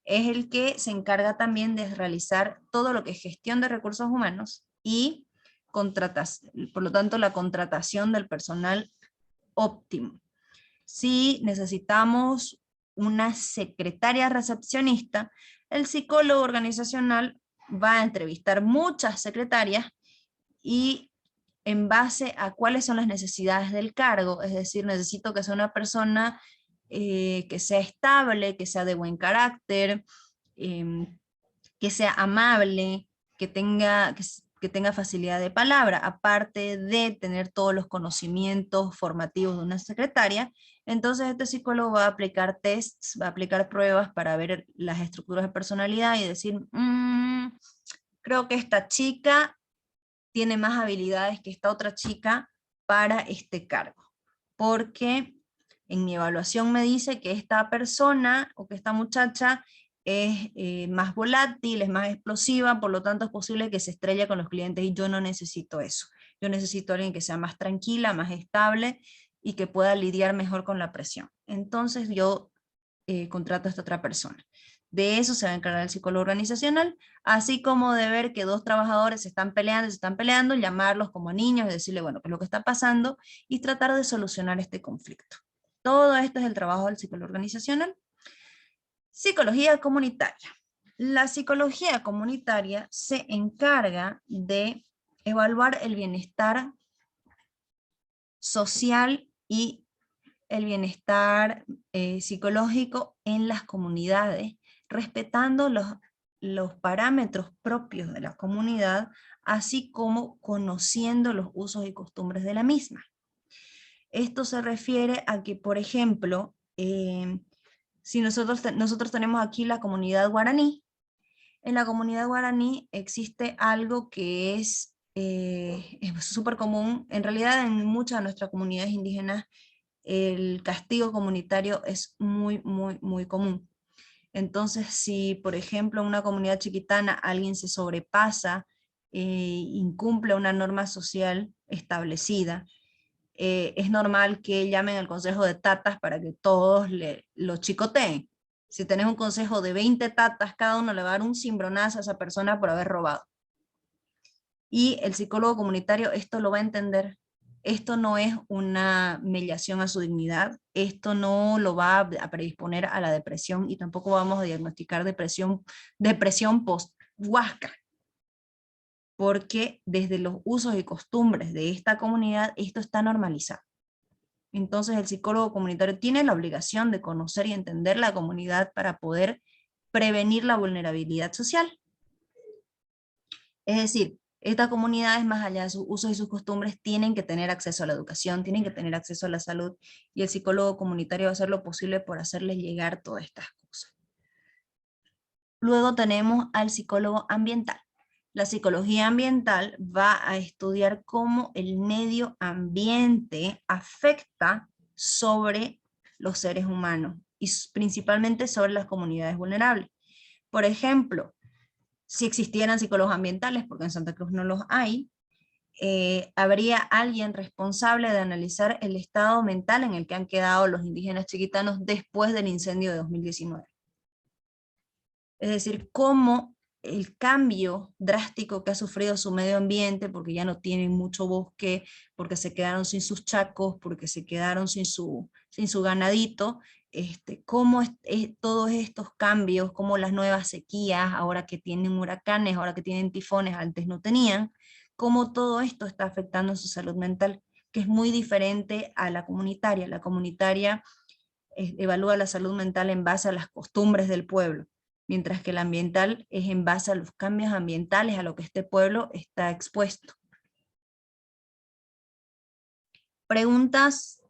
Es el que se encarga también de realizar todo lo que es gestión de recursos humanos y por lo tanto la contratación del personal óptimo. Si necesitamos una secretaria recepcionista, el psicólogo organizacional va a entrevistar muchas secretarias y en base a cuáles son las necesidades del cargo, es decir, necesito que sea una persona que sea estable, que sea de buen carácter, que sea amable, que tenga facilidad de palabra, aparte de tener todos los conocimientos formativos de una secretaria. Entonces este psicólogo va a aplicar tests, va a aplicar pruebas para ver las estructuras de personalidad y decir, creo que esta chica tiene más habilidades que esta otra chica para este cargo, porque en mi evaluación me dice que esta persona o que esta muchacha es más volátil, es más explosiva, por lo tanto es posible que se estrelle con los clientes y yo no necesito eso. Yo necesito a alguien que sea más tranquila, más estable y que pueda lidiar mejor con la presión. Entonces yo contrato a esta otra persona. De eso se va a encargar el psicólogo organizacional, así como de ver que dos trabajadores se están peleando, llamarlos como niños y decirle, bueno, qué es lo que está pasando y tratar de solucionar este conflicto. Todo esto es el trabajo del psicólogo organizacional. Psicología comunitaria. La psicología comunitaria se encarga de evaluar el bienestar social y el bienestar psicológico en las comunidades, respetando los parámetros propios de la comunidad, así como conociendo los usos y costumbres de la misma. Esto se refiere a que, por ejemplo, si nosotros tenemos aquí la comunidad guaraní, en la comunidad guaraní existe algo que es súper común. En realidad, en muchas de nuestras comunidades indígenas, el castigo comunitario es muy, muy, muy común. Entonces, si por ejemplo en una comunidad chiquitana alguien se sobrepasa, incumple una norma social establecida, es normal que llamen al consejo de tatas para que todos lo chicoteen. Si tenés un consejo de 20 tatas, cada uno le va a dar un cimbronazo a esa persona por haber robado. Y el psicólogo comunitario esto lo va a entender. Esto no es una mediación a su dignidad, esto no lo va a predisponer a la depresión, y tampoco vamos a diagnosticar depresión post-huasca, porque desde los usos y costumbres de esta comunidad esto está normalizado. Entonces el psicólogo comunitario tiene la obligación de conocer y entender la comunidad para poder prevenir la vulnerabilidad social. Es decir, estas comunidades, más allá de sus usos y sus costumbres, tienen que tener acceso a la educación, tienen que tener acceso a la salud, y el psicólogo comunitario va a hacer lo posible por hacerles llegar todas estas cosas. Luego tenemos al psicólogo ambiental. La psicología ambiental va a estudiar cómo el medio ambiente afecta sobre los seres humanos, y principalmente sobre las comunidades vulnerables. Por ejemplo, si existieran psicólogos ambientales, porque en Santa Cruz no los hay, habría alguien responsable de analizar el estado mental en el que han quedado los indígenas chiquitanos después del incendio de 2019. Es decir, cómo el cambio drástico que ha sufrido su medio ambiente, porque ya no tienen mucho bosque, porque se quedaron sin sus chacos, porque se quedaron sin su ganadito, cómo todos estos cambios, como las nuevas sequías, ahora que tienen huracanes, ahora que tienen tifones, antes no tenían, cómo todo esto está afectando su salud mental, que es muy diferente a la comunitaria. La comunitaria evalúa la salud mental en base a las costumbres del pueblo, mientras que el ambiental es en base a los cambios ambientales a lo que este pueblo está expuesto. ¿Preguntas?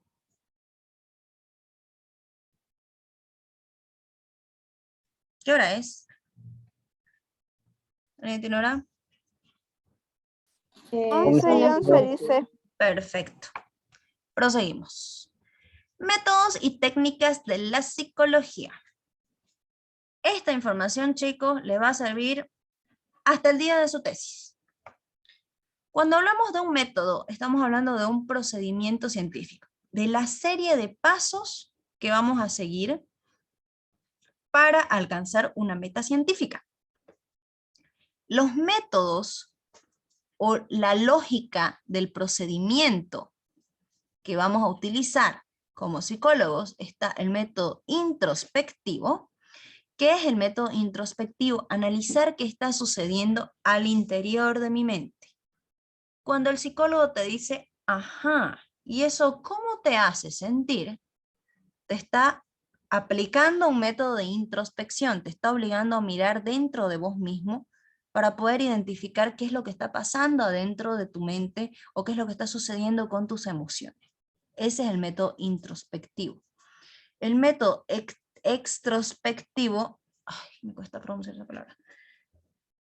¿Qué hora es? ¿Alguien tiene hora? 11:11 dice. Perfecto. Proseguimos. Métodos y técnicas de la psicología. Esta información, chicos, le va a servir hasta el día de su tesis. Cuando hablamos de un método, estamos hablando de un procedimiento científico, de la serie de pasos que vamos a seguir para alcanzar una meta científica. Los métodos o la lógica del procedimiento que vamos a utilizar como psicólogos está el método introspectivo. ¿Qué es el método introspectivo? Analizar qué está sucediendo al interior de mi mente. Cuando el psicólogo te dice, ajá, ¿y eso cómo te hace sentir? Te está aplicando un método de introspección, te está obligando a mirar dentro de vos mismo para poder identificar qué es lo que está pasando adentro de tu mente o qué es lo que está sucediendo con tus emociones. Ese es el método introspectivo. El método extrospectivo, ay, me cuesta pronunciar esa palabra,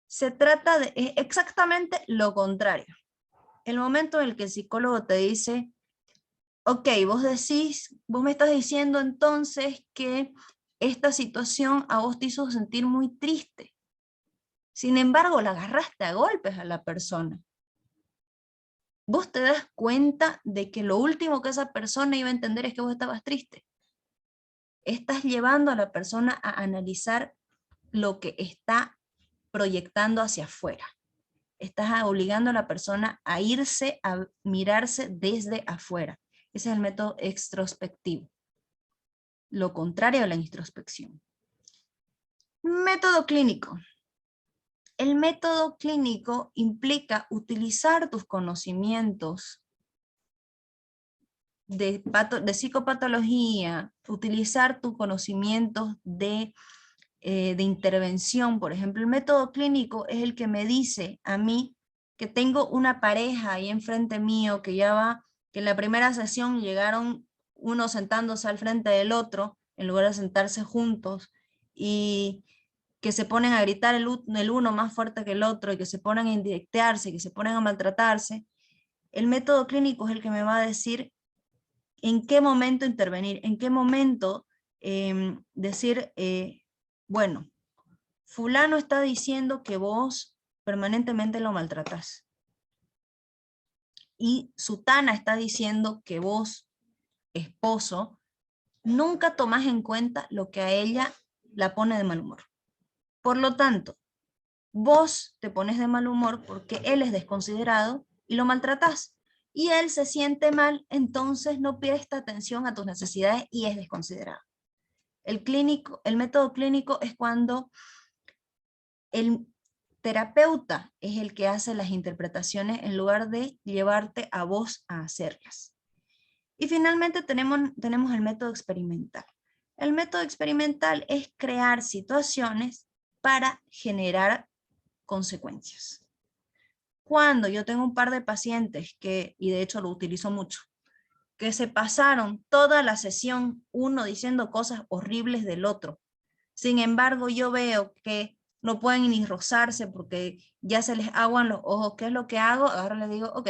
se trata de exactamente lo contrario. El momento en el que el psicólogo te dice, ok, vos me estás diciendo entonces que esta situación a vos te hizo sentir muy triste. Sin embargo, la agarraste a golpes a la persona. Vos te das cuenta de que lo último que esa persona iba a entender es que vos estabas triste. Estás llevando a la persona a analizar lo que está proyectando hacia afuera. Estás obligando a la persona a irse a mirarse desde afuera. Ese es el método extrospectivo. Lo contrario a la introspección. Método clínico. El método clínico implica utilizar tus conocimientos de psicopatología, utilizar tus conocimientos de intervención. Por ejemplo, el método clínico es el que me dice a mí que tengo una pareja ahí enfrente mío que ya va, que en la primera sesión llegaron uno sentándose al frente del otro, en lugar de sentarse juntos, y que se ponen a gritar el uno más fuerte que el otro, y que se ponen a indirectearse, que se ponen a maltratarse. El método clínico es el que me va a decir en qué momento intervenir, en qué momento decir, bueno, fulano está diciendo que vos permanentemente lo maltratás. Y sutana está diciendo que vos, esposo, nunca tomás en cuenta lo que a ella la pone de mal humor. Por lo tanto, vos te pones de mal humor porque él es desconsiderado y lo maltratás. Y él se siente mal, entonces no presta atención a tus necesidades y es desconsiderado. El método clínico es cuando el terapeuta es el que hace las interpretaciones en lugar de llevarte a vos a hacerlas. Y finalmente tenemos el método experimental. El método experimental es crear situaciones para generar consecuencias. Cuando yo tengo un par de pacientes y de hecho lo utilizo mucho, que se pasaron toda la sesión uno diciendo cosas horribles del otro. Sin embargo, yo veo que no pueden ni rozarse porque ya se les aguan los ojos. ¿Qué es lo que hago? Ahora les digo, ok,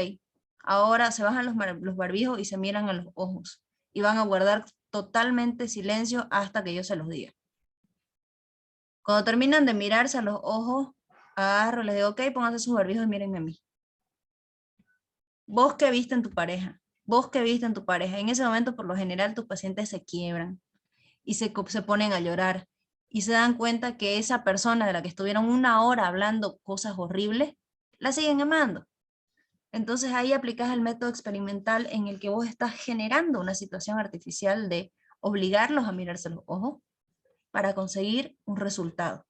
ahora se bajan los barbijos y se miran a los ojos. Y van a guardar totalmente silencio hasta que yo se los diga. Cuando terminan de mirarse a los ojos, agarro, les digo, ok, pónganse sus barbijos y mírenme a mí. Vos que viste en tu pareja, vos que viste en tu pareja. En ese momento, por lo general, tus pacientes se quiebran y se ponen a llorar. Y se dan cuenta que esa persona de la que estuvieron 1 hora hablando cosas horribles, la siguen amando. Entonces ahí aplicas el método experimental en el que vos estás generando una situación artificial de obligarlos a mirarse a los ojos para conseguir un resultado.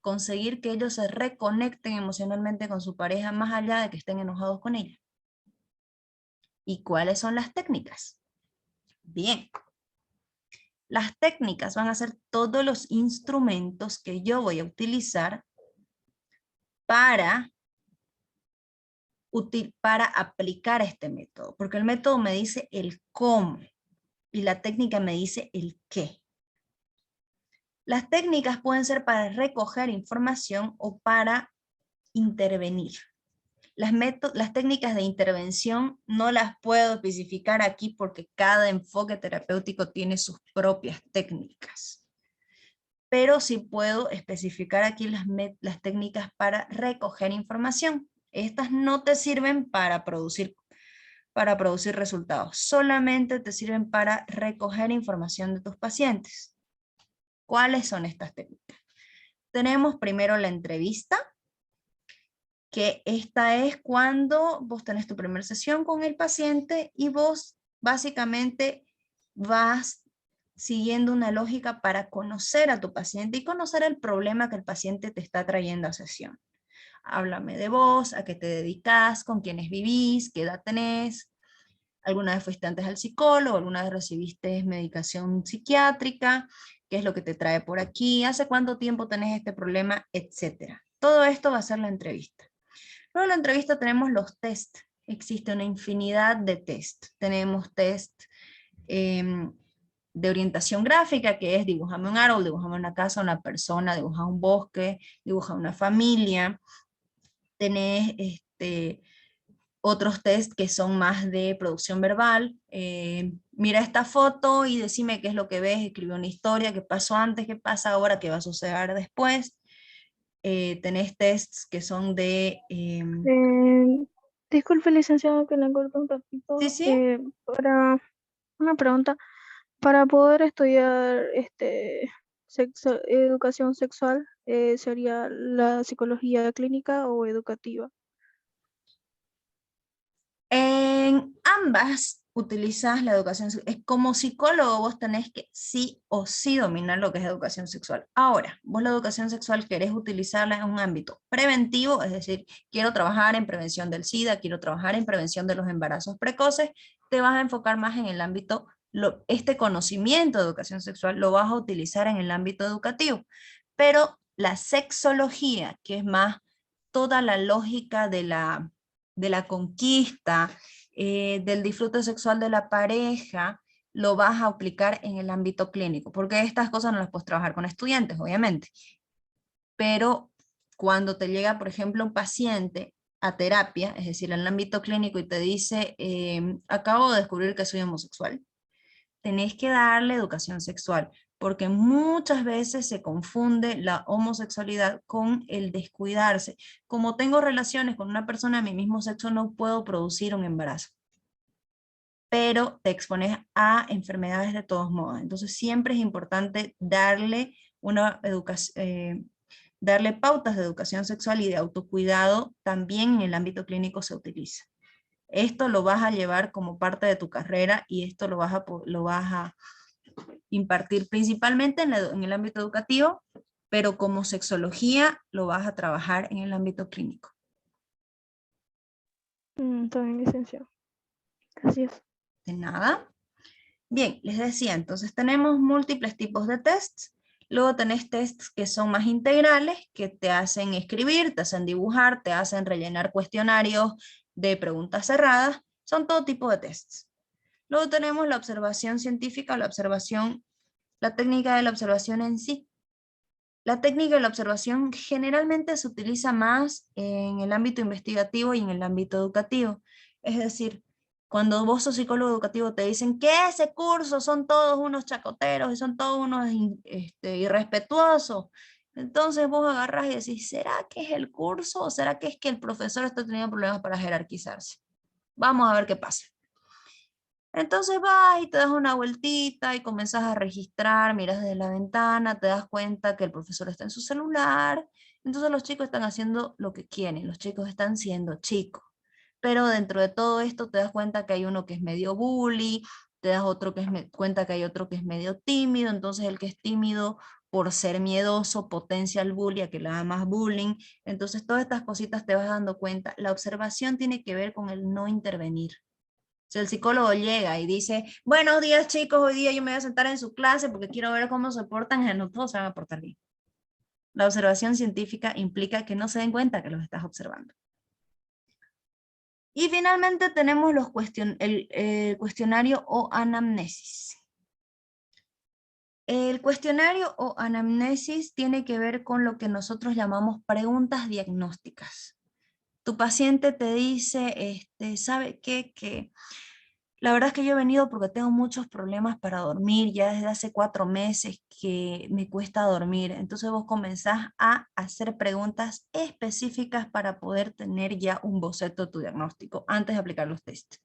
Conseguir que ellos se reconecten emocionalmente con su pareja más allá de que estén enojados con ella. ¿Y cuáles son las técnicas? Bien. Las técnicas van a ser todos los instrumentos que yo voy a utilizar para aplicar este método, porque el método me dice el cómo y la técnica me dice el qué. Las técnicas pueden ser para recoger información o para intervenir. Las técnicas de intervención no las puedo especificar aquí porque cada enfoque terapéutico tiene sus propias técnicas. Pero sí puedo especificar aquí las técnicas para recoger información. Estas no te sirven para producir resultados, solamente te sirven para recoger información de tus pacientes. ¿Cuáles son estas técnicas? Tenemos primero la entrevista, que esta es cuando vos tenés tu primera sesión con el paciente y vos básicamente vas siguiendo una lógica para conocer a tu paciente y conocer el problema que el paciente te está trayendo a sesión. Háblame de vos, a qué te dedicas, con quiénes vivís, qué edad tenés, alguna vez fuiste antes al psicólogo, alguna vez recibiste medicación psiquiátrica, qué es lo que te trae por aquí, hace cuánto tiempo tenés este problema, etcétera. Todo esto va a ser la entrevista. Luego de la entrevista tenemos los test. Existe una infinidad de test. Tenemos test de orientación gráfica, que es dibujame un árbol, dibujame una casa, una persona, dibuja un bosque, dibuja una familia. Tenés otros test que son más de producción verbal. Mira esta foto y decime qué es lo que ves, escribe una historia, qué pasó antes, qué pasa ahora, qué va a suceder después. Tenés tests que son de... Disculpe, licenciado, que le corto un ratito. Sí, sí. Para una pregunta, para poder estudiar educación sexual, ¿sería la psicología clínica o educativa? En ambas utilizas la educación sexual. Como psicólogo vos tenés que sí o sí dominar lo que es educación sexual. Ahora, vos la educación sexual querés utilizarla en un ámbito preventivo, es decir, quiero trabajar en prevención del SIDA, quiero trabajar en prevención de los embarazos precoces, te vas a enfocar más en el ámbito, este conocimiento de educación sexual lo vas a utilizar en el ámbito educativo. Pero la sexología, que es más toda la lógica de la conquista, del disfrute sexual de la pareja, lo vas a aplicar en el ámbito clínico, porque estas cosas no las puedes trabajar con estudiantes, obviamente. Pero cuando te llega, por ejemplo, un paciente a terapia, es decir, en el ámbito clínico, y te dice, acabo de descubrir que soy homosexual, tenés que darle educación sexual, porque muchas veces se confunde la homosexualidad con el descuidarse. Como tengo relaciones con una persona de mi mismo sexo, no puedo producir un embarazo. Pero te expones a enfermedades de todos modos. Entonces siempre es importante darle darle pautas de educación sexual y de autocuidado, también en el ámbito clínico se utiliza. Esto lo vas a llevar como parte de tu carrera y esto lo vas a impartir principalmente en el ámbito educativo, pero como sexología lo vas a trabajar en el ámbito clínico. Está bien, licenciado. Gracias. De nada. Bien, les decía, entonces tenemos múltiples tipos de tests. Luego tenés tests que son más integrales, que te hacen escribir, te hacen dibujar, te hacen rellenar cuestionarios de preguntas cerradas. Son todo tipo de tests. Luego tenemos la observación científica, la técnica de la observación en sí. La técnica de la observación generalmente se utiliza más en el ámbito investigativo y en el ámbito educativo. Es decir, cuando vos sos psicólogo educativo te dicen que ese curso son todos unos chacoteros y son todos unos irrespetuosos. Entonces vos agarras y decís, ¿será que es el curso o será que es que el profesor está teniendo problemas para jerarquizarse? Vamos a ver qué pasa. Entonces vas y te das una vueltita y comenzás a registrar, miras desde la ventana, te das cuenta que el profesor está en su celular, entonces los chicos están haciendo lo que quieren, los chicos están siendo chicos. Pero dentro de todo esto te das cuenta que hay uno que es medio bully, te das cuenta que hay otro que es medio tímido, entonces el que es tímido por ser miedoso potencia al bully a que le haga más bullying. Entonces todas estas cositas te vas dando cuenta. La observación tiene que ver con el no intervenir. Si el psicólogo llega y dice, buenos días chicos, hoy día yo me voy a sentar en su clase porque quiero ver cómo se portan, no todos se van a portar bien. La observación científica implica que no se den cuenta que los estás observando. Y finalmente tenemos el cuestionario o anamnesis. El cuestionario o anamnesis tiene que ver con lo que nosotros llamamos preguntas diagnósticas. Tu paciente te dice, ¿sabe qué? Que la verdad es que yo he venido porque tengo muchos problemas para dormir, ya desde hace 4 meses que me cuesta dormir. Entonces vos comenzás a hacer preguntas específicas para poder tener ya un boceto de tu diagnóstico antes de aplicar los test.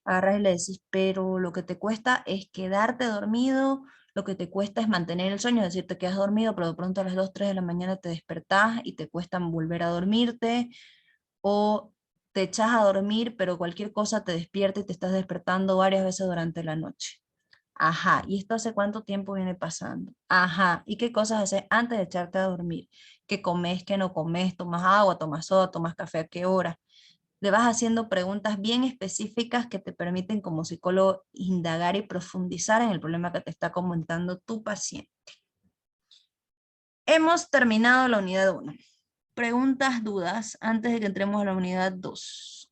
Agarrás y le decís, pero lo que te cuesta es quedarte dormido, lo que te cuesta es mantener el sueño, es decir, te quedas dormido, pero de pronto a las 2, 3 de la mañana te despertás y te cuesta volver a dormirte, o te echas a dormir, pero cualquier cosa te despierta y te estás despertando varias veces durante la noche. Ajá, ¿y esto hace cuánto tiempo viene pasando? Ajá, ¿y qué cosas haces antes de echarte a dormir? ¿Qué comes, qué no comes? ¿Tomas agua, tomas soda, tomas café? ¿A qué hora? Le vas haciendo preguntas bien específicas que te permiten como psicólogo indagar y profundizar en el problema que te está comentando tu paciente. Hemos terminado la unidad 1. Preguntas, dudas, antes de que entremos a la unidad 2.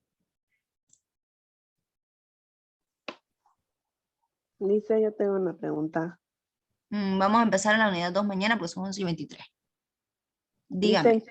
Lisa, yo tengo una pregunta. Vamos a empezar en la unidad 2 mañana, pues son 11:23. Dígame.